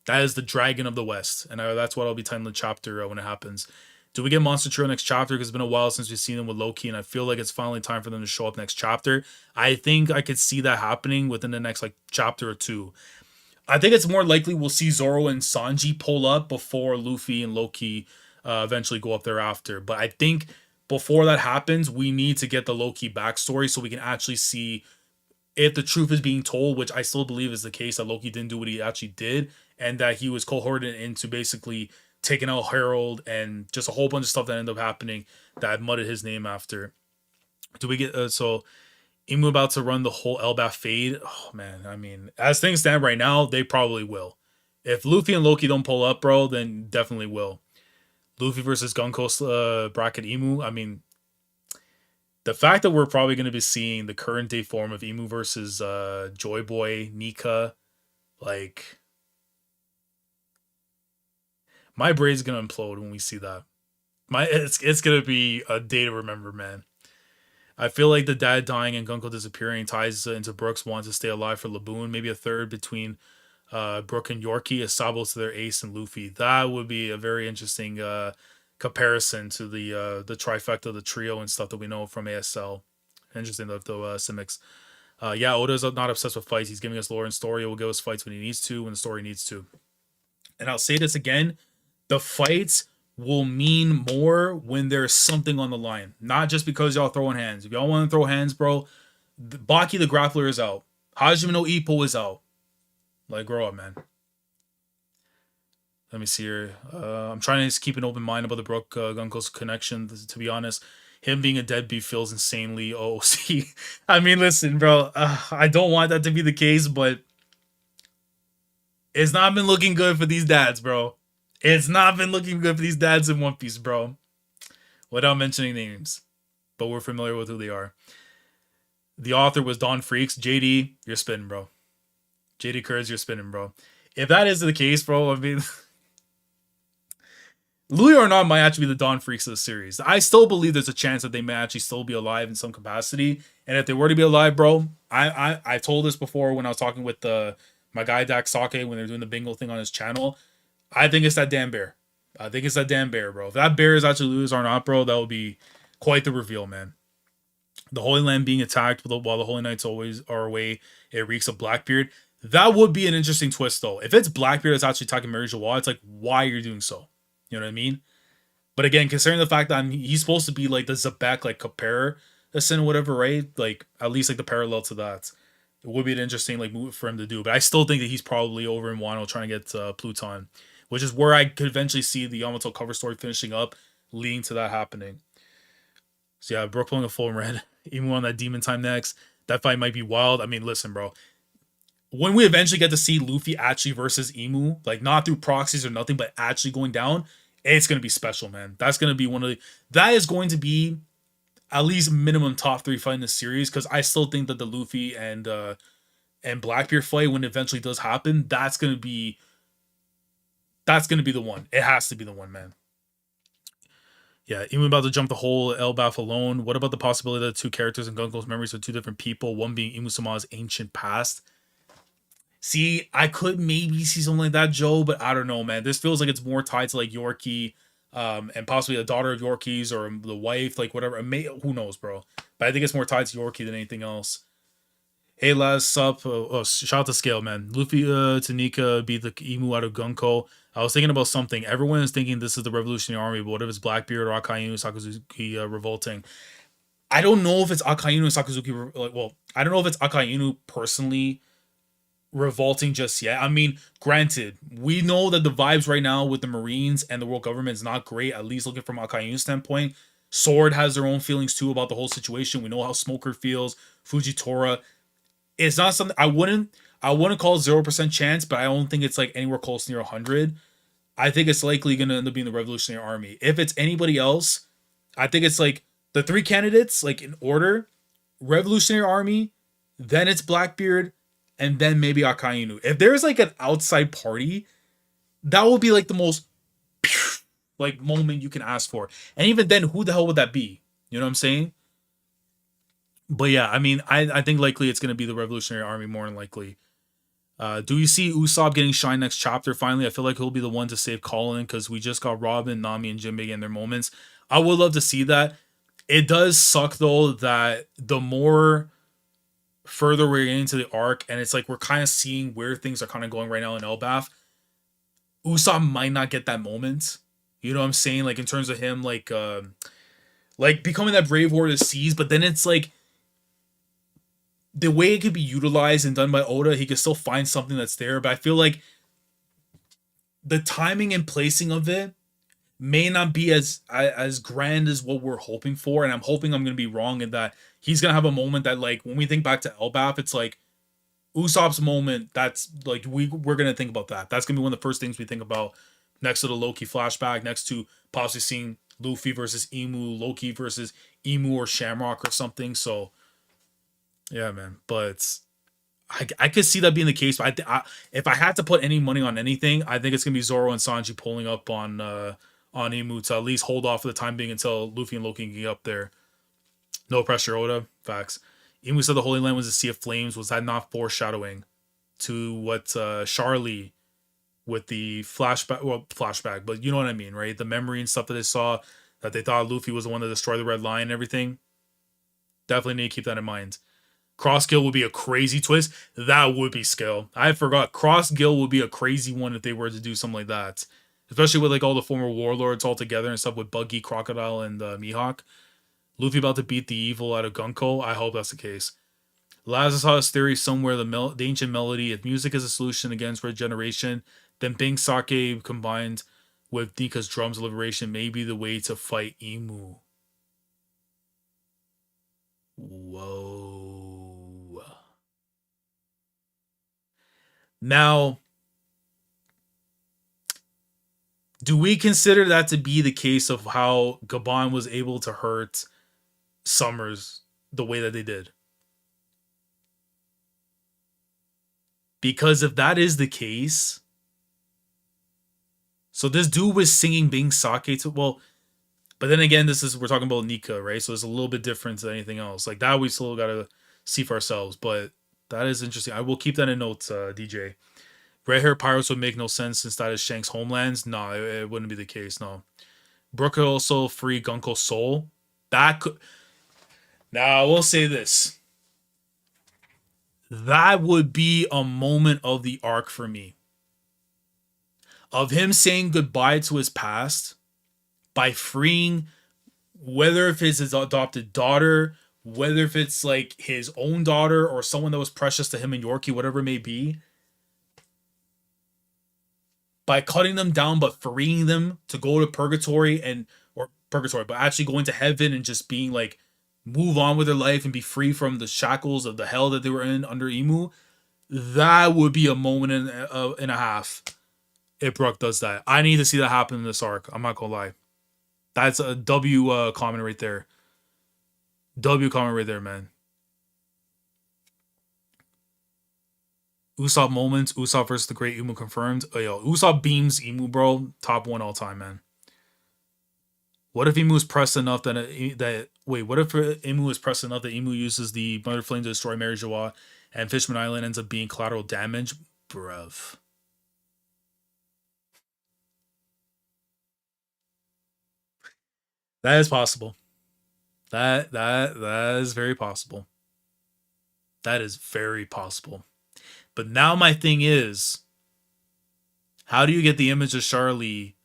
that is the Dragon of the West. And that's what I'll be titling the chapter when it happens. Do we get Monster Trio next chapter? Because it's been a while since we've seen them with Loki, and I feel like it's finally time for them to show up next chapter. I think I could see that happening within the next like chapter or two. I think it's more likely we'll see Zoro and Sanji pull up before Luffy and Loki eventually go up thereafter. But I think before that happens, we need to get the Loki backstory so we can actually see if the truth is being told, which I still believe is the case, that Loki didn't do what he actually did, and that he was cohorted into basically taking out Harold and just a whole bunch of stuff that ended up happening that mudded his name after. Do we get so Emu about to run the whole ELBAPH fade? Oh man, I mean, as things stand right now, they probably will. If Luffy and Loki don't pull up, bro, then definitely will. Luffy versus Gunko bracket Emu. I mean, the fact that we're probably going to be seeing the current day form of Emu versus Joy Boy, Nika, like my brain's gonna implode when we see that. It's gonna be a day to remember, man. I feel like the dad dying and Gunko disappearing ties into Brooks wanting to stay alive for Laboon. Maybe a third between Brook and Yorkie, Asabo to their ace and Luffy. That would be a very interesting comparison to the trifecta, the trio and stuff that we know from ASL. Interesting though, Simics. Yeah, Oda's not obsessed with fights. He's giving us lore and story. He'll give us fights when he needs to, when the story needs to. And I'll say this again: the fights will mean more when there's something on the line, not just because y'all throwing hands. If y'all want to throw hands, bro, Baki the grappler is out. Hajime no Ippo is out. Like, grow up, man. Let me see here. I'm trying to just keep an open mind about the Brook Gunko's connection. To be honest, him being a deadbeat feels insanely OOC. I mean, listen, bro. I don't want that to be the case, but it's not been looking good for these dads, bro. It's not been looking good for these dads in One Piece, bro. Without mentioning names. But we're familiar with who they are. The author was Don Freaks. JD, you're spinning, bro. JD Kurz, you're spinning, bro. If that is the case, bro, I mean... Louis or not might actually be the Don Freaks of the series. I still believe there's a chance that they may actually still be alive in some capacity. And if they were to be alive, bro, I told this before when I was talking with my guy Dax Sake when they're doing the bingo thing on his channel. I think it's that damn bear. I think it's that damn bear, bro. If that bear is actually Louis or not, bro, that would be quite the reveal, man. The Holy Land being attacked while the Holy Knights always are away, it reeks of Blackbeard. That would be an interesting twist, though. If it's Blackbeard that's actually attacking Mary Joie, it's like, why are you doing so? You know what I mean? But again, considering the fact that he's supposed to be like the Zabak, like comparison or whatever, right? Like, at least like the parallel to that. It would be an interesting like move for him to do. But I still think that he's probably over in Wano trying to get Pluton, which is where I could eventually see the Yamato cover story finishing up, leading to that happening. So yeah, Brook pulling a full red. Even on that Demon Time next. That fight might be wild. I mean, listen, bro. When we eventually get to see Luffy actually versus Emu, like not through proxies or nothing, but actually going down, it's going to be special, man. That's going to be that is going to be at least minimum top 3 fight in the series, because I still think that the Luffy and Blackbeard fight, when it eventually does happen, that's going to be the one. It has to be the one, man. Yeah, even about to jump the whole ELBAPH alone. What about the possibility that the two characters in Gunko's memories are two different people, one being Imusama's ancient past? See, I could maybe see something like that, Joe, but I don't know, man. This feels like it's more tied to like Yorkie, and possibly the daughter of Yorkie's or the wife, like whatever. Who knows, bro? But I think it's more tied to Yorkie than anything else. Hey, lads, sup? Shout out to Scale, man. Luffy to Nika beat the Emu out of Gunko. I was thinking about something. Everyone is thinking this is the Revolutionary Army, but what if it's Blackbeard or Akainu Sakazuki revolting? I don't know if it's Akainu and Sakazuki. Well, I don't know if it's Akainu personally revolting just yet. I mean, granted, we know that the vibes right now with the Marines and the world government is not great, at least looking from Akainu's standpoint. Sword has their own feelings too about the whole situation. We know how Smoker feels, Fujitora. It's not something I wouldn't call 0% chance, but I don't think it's like anywhere close near 100. I think it's likely going to end up being the Revolutionary Army. If it's anybody else, I think it's like the 3 candidates, like in order: Revolutionary Army, then it's Blackbeard, and then maybe Akainu. If there's like an outside party, that would be like the most like moment you can ask for. And even then, who the hell would that be? You know what I'm saying? But yeah, I mean, I think likely it's going to be the Revolutionary Army more than likely. Do you see Usopp getting shine next chapter finally? I feel like he'll be the one to save Colin, because we just got Robin, Nami, and Jinbei in their moments. I would love to see that. It does suck, though, that the more further we're getting into the arc, and it's like we're kind of seeing where things are kind of going right now in ELBAPH, Usopp might not get that moment. You know what I'm saying? Like, in terms of him, like becoming that brave warrior to seize, but then it's like, the way it could be utilized and done by Oda, he could still find something that's there. But I feel like the timing and placing of it may not be as grand as what we're hoping for, and I'm hoping I'm gonna be wrong in that he's gonna have a moment that, like, when we think back to ELBAPH, it's like Usopp's moment. That's like we're gonna think about that. That's gonna be one of the first things we think about next to the Loki flashback, next to possibly seeing Luffy versus Emu, Loki versus Emu or Shamrock or something. So yeah, man. But I could see that being the case. But if I had to put any money on anything, I think it's gonna be Zoro and Sanji pulling up on Emu to at least hold off for the time being until Luffy and Loki can get up there. No pressure, Oda. Facts. Emu said the Holy Land was a sea of flames. Was that not foreshadowing to what Charlie with the flashback? Well, flashback, but you know what I mean, right? The memory and stuff that they saw, that they thought Luffy was the one that destroyed the Red Lion and everything. Definitely need to keep that in mind. Cross Gill would be a crazy twist. That would be skill. I forgot. Cross Gill would be a crazy one if they were to do something like that. Especially with like all the former warlords all together and stuff with Buggy, Crocodile, and Mihawk. Luffy about to beat the evil out of Gunko. I hope that's the case. Lazarus saw his theory somewhere, the ancient melody. If music is a solution against regeneration, then Bing Sake combined with Nika's drums of liberation may be the way to fight Emu. Whoa. Now, do we consider that to be the case of how Gaban was able to hurt Summers the way that they did? Because if that is the case, so this dude was singing Bing Sake to, well, but then again, we're talking about Nika, right? So it's a little bit different than anything else. Like that, we still gotta see for ourselves. But that is interesting. I will keep that in notes, DJ. Red hair pirates would make no sense since that is Shank's homelands. No, it wouldn't be the case. No. Brooke could also free Gunko's soul. That could. Now I will say this. That would be a moment of the arc for me. Of him saying goodbye to his past by freeing, whether if it's his adopted daughter, whether if it's like his own daughter or someone that was precious to him in Yorkie, whatever it may be, by cutting them down but freeing them to go to purgatory or purgatory, but actually going to heaven and just being like move on with their life and be free from the shackles of the hell that they were in under Emu. That would be a moment and a half if Brooke does that. I need to see that happen in this arc. I'm not gonna lie. That's a W comment right there. W comment right there, man. Usopp moments. Usopp versus the Great Emu confirmed. Oh, yo, Usopp beams Emu, bro. Top one all time, man. What if Emu is pressed enough what if Emu is pressed enough that Emu uses the Mother Flame to destroy Mary Joie and Fishman Island ends up being collateral damage? Bruv. That is possible. That is very possible. That is very possible. But now my thing is, how do you get the image of Charlie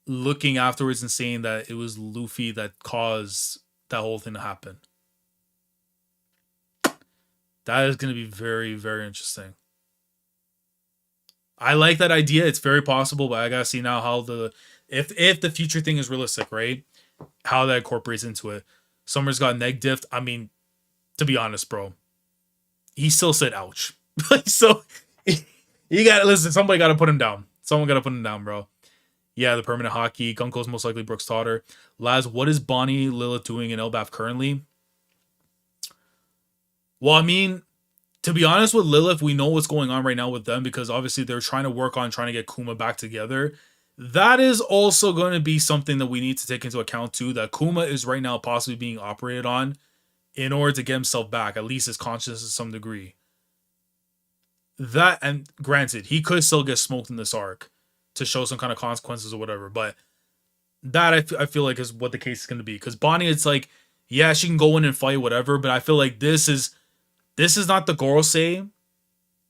looking afterwards and saying that it was Luffy that caused that whole thing to happen? That is going to be very, very interesting. I like that idea. It's very possible, but I gotta see now how if the future thing is realistic, right? How that incorporates into it. Summers got neg diffed. I mean, to be honest, bro, he still said ouch. So you got to listen. Somebody got to put him down. Someone got to put him down, bro. Yeah, the permanent hockey. Gunko's most likely Brooks' daughter. Laz, what is Bonnie Lilith doing in ELBAPH currently? Well, I mean, to be honest with Lilith, we know what's going on right now with them because obviously they're trying to work on trying to get Kuma back together. That is also going to be something that we need to take into account too. That Kuma is right now possibly being operated on in order to get himself back, at least his consciousness to some degree. That, and granted, he could still get smoked in this arc to show some kind of consequences or whatever, but that I feel like is what the case is going to be. Because Bonnie, it's like, yeah, she can go in and fight whatever, but I feel like this is not the Gorosei.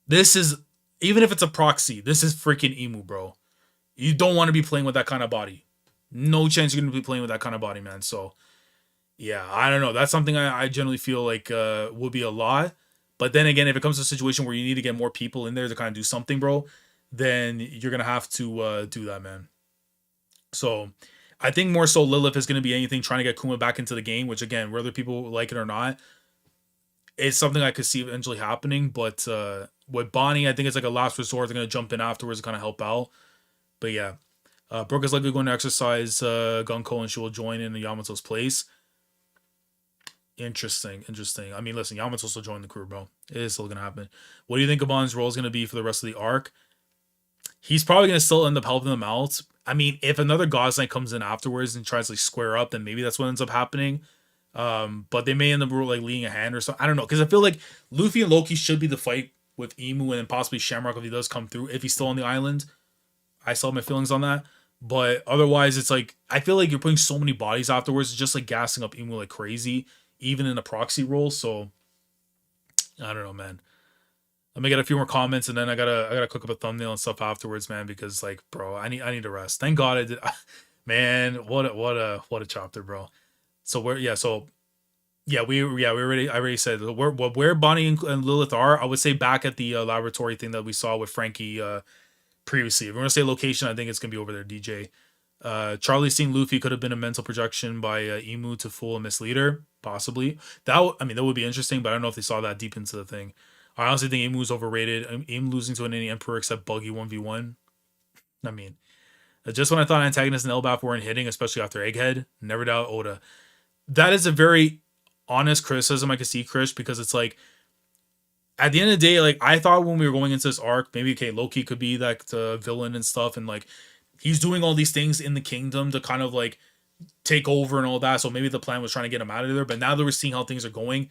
This is, even if it's a proxy, this is freaking Emu, bro. You don't want to be playing with that kind of body. No chance you're going to be playing with that kind of body, man. So, yeah, I don't know. That's something I generally feel like would be a lot. But then again, if it comes to a situation where you need to get more people in there to kind of do something, bro, then you're gonna have to do that, man. So I think more so Lilith is gonna be anything trying to get Kuma back into the game, which again, whether people like it or not, it's something I could see eventually happening. But with Bonnie, I think it's like a last resort. They're gonna jump in afterwards to kind of help out. But yeah, Brooke is likely going to exercise Gunko, and she will join in Yamato's place. Interesting, interesting. I mean, listen, Yamato's still joining the crew, bro. It is still gonna happen. What do you think Gaban's role is gonna be for the rest of the arc? He's probably gonna still end up helping them out. I mean, if another God's Knight comes in afterwards and tries to like square up, then maybe that's what ends up happening. But they may end up like leading a hand or something. I don't know, because I feel like Luffy and Loki should be the fight with Emu and then possibly Shamrock if he does come through, if he's still on the island. I still have my feelings on that. But otherwise, it's like I feel like you're putting so many bodies afterwards, it's just like gassing up Emu like crazy, even in a proxy role. So I don't know, man. Let me get a few more comments, and then I gotta cook up a thumbnail and stuff afterwards, man. Because like, bro, I need to rest. Thank God I did, man. What a chapter, bro. So I already said where Bonnie and Lilith are. I would say back at the laboratory thing that we saw with Frankie previously. If we're gonna say location, I think it's gonna be over there, DJ. Charlie seeing Luffy could have been a mental projection by Emu to fool a misleader, possibly. That would be interesting, but I don't know if they saw that deep into the thing. I honestly think Emu's overrated. Emu losing to any Emperor except Buggy 1v1. I mean, just when I thought antagonists and ELBAPH weren't hitting, especially after Egghead, never doubt Oda. That is a very honest criticism I could see, Chris, because it's like, at the end of the day, like, I thought when we were going into this arc, maybe, okay, Loki could be like the villain and stuff, and like, he's doing all these things in the kingdom to kind of like take over and all that, so maybe the plan was trying to get him out of there, but now that we're seeing how things are going,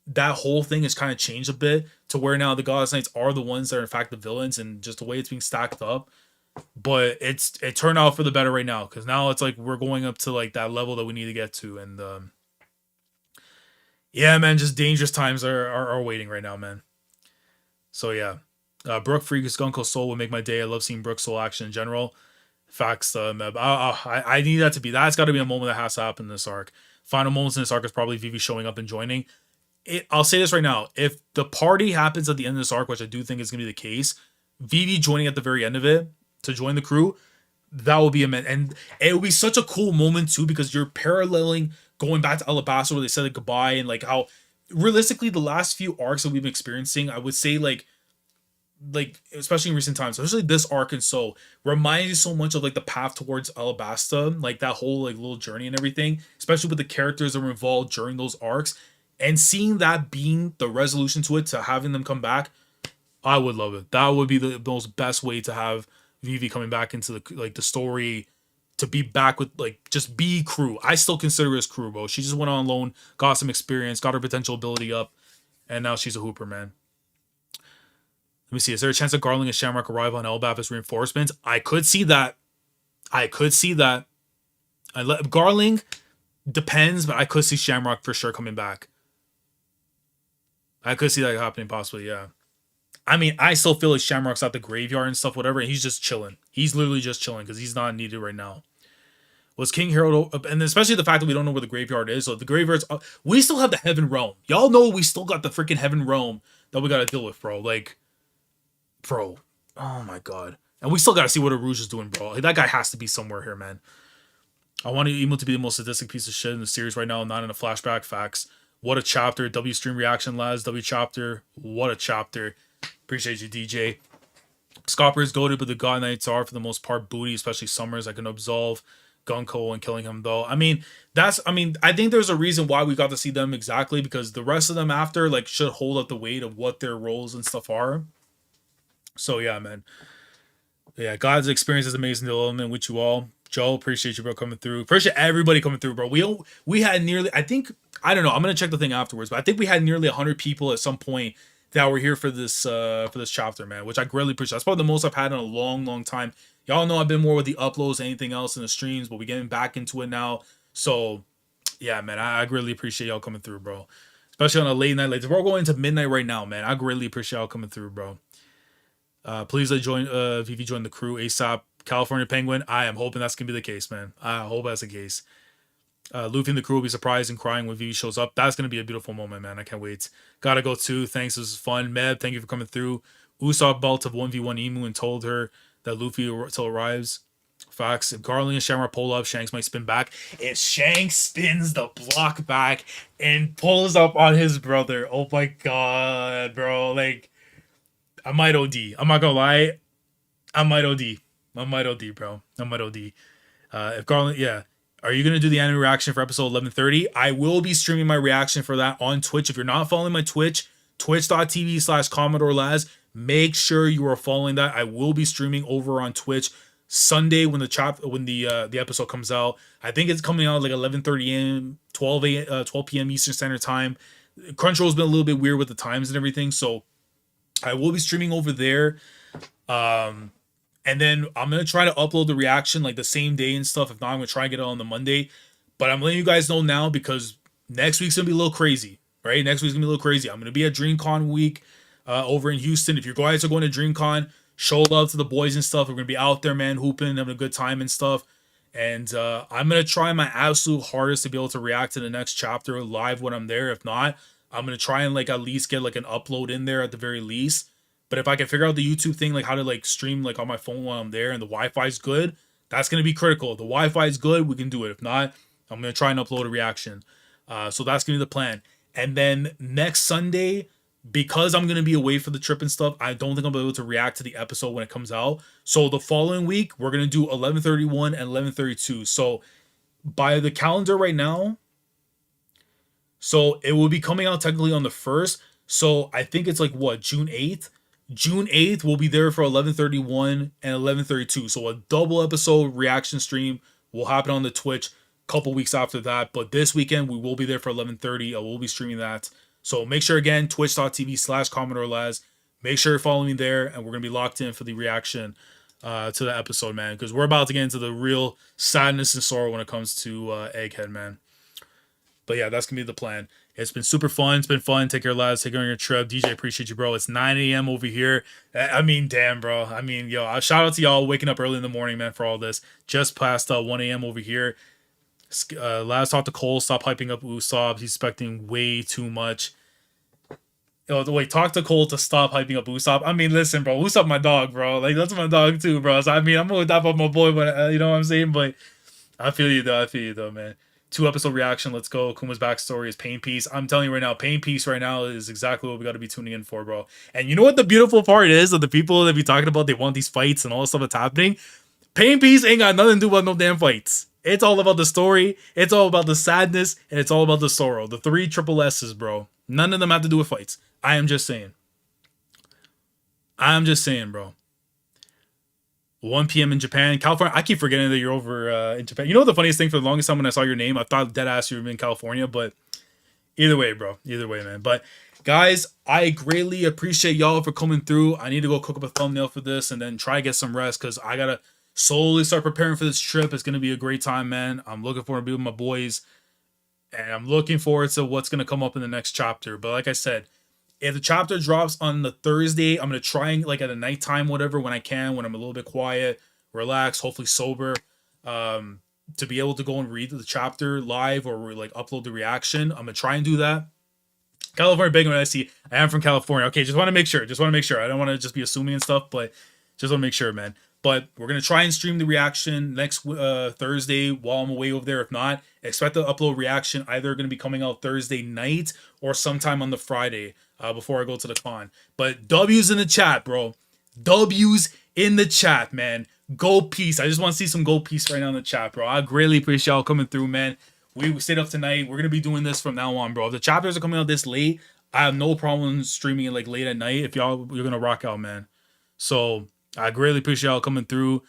that whole thing has kind of changed a bit to where now the Goddess Knights are the ones that are in fact the villains, and just the way it's being stacked up. But it turned out for the better right now, because now it's like we're going up to like that level that we need to get to, and yeah, man, just dangerous times are waiting right now, man. So yeah, Brooke Freakus Gunko Soul would make my day. I love seeing Brooke Soul action in general. Facts, Meb. I need that to be. That's got to be a moment that has to happen in this arc. Final moments in this arc is probably Vivi showing up and joining. I'll say this right now. If the party happens at the end of this arc, which I do think is going to be the case, Vivi joining at the very end of it to join the crew, that will be immense. And it will be such a cool moment too, because you're paralleling going back to ELBAPH where they said like goodbye, and like how realistically the last few arcs that we've been experiencing, I would say like especially in recent times, especially this arc and so reminds you so much of like the path towards Alabasta, like that whole like little journey and everything, especially with the characters that were involved during those arcs, and seeing that being the resolution to it, to having them come back, I would love it. That would be the most best way to have Vivi coming back into the story, to be back with like just be crew. I still consider her as crew, bro. She just went on loan, got some experience, got her potential ability up, and now she's a hooper, man. Let me see. Is there a chance that Garling and Shamrock arrive on ELBAPH as reinforcements? I could see that. Garling depends, but I could see Shamrock for sure coming back. I could see that happening possibly, yeah. I mean, I still feel like Shamrock's at the graveyard and stuff, whatever, and he's just chilling. He's literally just chilling because he's not needed right now. Was King Harold, and especially the fact that we don't know where the graveyard is. So the graveyard's, we still have the Heaven Realm. Y'all know we still got the freaking Heaven Realm that we got to deal with, bro. Like, bro, oh my god. And we still got to see what Arouge is doing, bro. That guy has to be somewhere here, man. I want Emo to be the most sadistic piece of shit in the series right now, not in a flashback. Facts. What a chapter. W stream reaction, lads. W chapter. What a chapter. Appreciate you, DJ. Scopper is goated, but the God Knights are, for the most part, booty, especially Summers. I can absolve Gunko and killing him, though. I think there's a reason why we got to see them exactly, because the rest of them after, like, should hold up the weight of what their roles and stuff are. So, yeah, man. Yeah, God's experience is amazing development with you all. Joe, appreciate you, bro, coming through. Appreciate everybody coming through, bro. We had nearly, I don't know, I'm going to check the thing afterwards, but I think we had nearly 100 people at some point that were here for this chapter, man, which I greatly appreciate. That's probably the most I've had in a long, long time. Y'all know I've been more with the uploads than anything else in the streams, but we're getting back into it now. So, yeah, man, I greatly appreciate y'all coming through, bro. Especially on a late night. Like, we're going into midnight right now, man. I greatly appreciate y'all coming through, bro. Please let Vivi join the crew ASAP. California Penguin, I am hoping that's going to be the case, man. I hope that's the case. Luffy and the crew will be surprised and crying when Vivi shows up. That's going to be a beautiful moment, man. I can't wait. Gotta go too. Thanks. This was fun. Meb, thank you for coming through. Usopp belt of 1v1 Emu and told her that Luffy still arrives. Facts. If Garland and Shamrock pull up, Shanks might spin back. If Shanks spins the block back and pulls up on his brother, oh my god, bro. Like, I might OD. I'm not gonna lie. I might OD. I might OD, bro. I might OD. If Garland, yeah. Are you gonna do the anime reaction for episode 1130? I will be streaming my reaction for that on Twitch. If you're not following my Twitch, twitch.tv/Commodore Laz, make sure you are following that. I will be streaming over on Twitch Sunday when the episode comes out. I think it's coming out like 11:30 a.m., 12 p.m. Eastern Standard Time. Crunchyroll's been a little bit weird with the times and everything, so I will be streaming over there. And then I'm gonna try to upload the reaction like the same day and stuff. If not, I'm gonna try and get it on the Monday. But I'm letting you guys know now because next week's gonna be a little crazy, right? Next week's gonna be a little crazy. I'm gonna be at DreamCon week over in Houston. If you guys are going to DreamCon, show love to the boys and stuff. We're gonna be out there, man, hooping, having a good time and stuff. And I'm gonna try my absolute hardest to be able to react to the next chapter live when I'm there. If not, I'm gonna try and like at least get like an upload in there at the very least. But if I can figure out the YouTube thing, like how to like stream like on my phone while I'm there and the Wi-Fi is good, that's gonna be critical. If the Wi-Fi is good, we can do it. If not, I'm gonna try and upload a reaction. So that's gonna be the plan. And then next Sunday, because I'm gonna be away for the trip and stuff, I don't think I'll be able to react to the episode when it comes out. So the following week, we're gonna do 11:31 and 11:32. So by the calendar right now, so it will be coming out technically on the 1st. So I think it's like what, June 8th? June 8th, we'll be there for 11:31 and 11:32. So a double episode reaction stream will happen on the Twitch a couple weeks after that. But this weekend, we will be there for 11:30. I will be streaming that. So make sure, again, twitch.tv/Commodore Laz. Make sure you're following me there. And we're going to be locked in for the reaction to the episode, man. Because we're about to get into the real sadness and sorrow when it comes to Egghead, man. But yeah, that's going to be the plan. It's been super fun. It's been fun. Take care, lads. Take care on your trip. DJ, appreciate you, bro. It's 9 a.m. over here. I mean, damn, bro. I mean, yo, shout out to y'all waking up early in the morning, man, for all this. Just past 1 a.m. over here. Last talk to Cole. Stop hyping up Usopp. He's expecting way too much. Yo, wait, talk to Cole to stop hyping up Usopp. I mean, listen, bro. Usopp my dog, bro. Like, that's my dog, too, bro. So, I mean, I'm going to top up my boy, but you know what I'm saying? But I feel you, though, man. 2-episode reaction. Let's go. Kuma's backstory is Pain Piece. I'm telling you right now, Pain Piece right now is exactly what we got to be tuning in for, bro. And you know what the beautiful part is of the people that be talking about they want these fights and all the stuff that's happening? Pain Piece ain't got nothing to do about no damn fights. It's all about the story. It's all about the sadness. And it's all about the sorrow. The 3 triple S's, bro. None of them have to do with fights. I am just saying. Bro. 1 p.m. in Japan, California. I keep forgetting that you're over in Japan. You know what the funniest thing, for the longest time when I saw your name, I thought dead ass you were in California, but either way, bro. Either way, man. But guys, I greatly appreciate y'all for coming through. I need to go cook up a thumbnail for this and then try to get some rest because I gotta slowly start preparing for this trip. It's gonna be a great time, man. I'm looking forward to being with my boys. And I'm looking forward to what's gonna come up in the next chapter. But like I said, if the chapter drops on the Thursday, I'm going to try and like at a nighttime, whatever, when I can, when I'm a little bit quiet, relaxed, hopefully sober, to be able to go and read the chapter live or like upload the reaction. I'm going to try and do that. California big when I see I am from California. Okay, just want to make sure. I don't want to just be assuming and stuff, but just want to make sure, man. But we're going to try and stream the reaction next Thursday while I'm away over there. If not, expect the upload reaction either going to be coming out Thursday night or sometime on the Friday before I go to the con. But W's in the chat, bro. W's in the chat, man. Go Peace. I just want to see some Go Peace right now in the chat, bro. I greatly appreciate y'all coming through, man. We stayed up tonight. We're going to be doing this from now on, bro. If the chapters are coming out this late, I have no problem streaming it like late at night if you're going to rock out, man. So I greatly appreciate y'all coming through.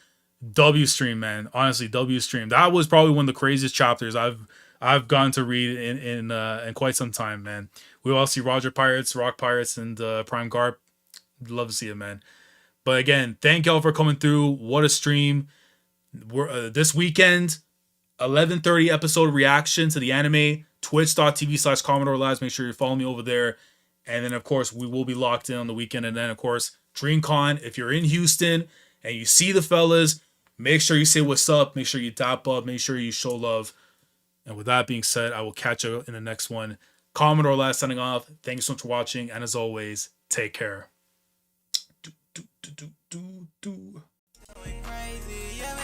W stream, man. Honestly, W stream. That was probably one of the craziest chapters I've gone to read in quite some time, man. We all see Roger Pirates, Rock Pirates, and Prime Garp. Love to see it, man. But again, thank y'all for coming through. What a stream. We're this weekend, 11:30 episode reaction to the anime. Twitch.tv/Commodore Labs. Make sure you follow me over there. And then, of course, we will be locked in on the weekend. And then, of course, DreamCon. If you're in Houston and you see the fellas, make sure you say what's up. Make sure you tap up. Make sure you show love. And with that being said, I will catch you in the next one. Commodore Last signing off. Thank you so much for watching. And as always, take care. do, do, do, do. Going crazy, yeah,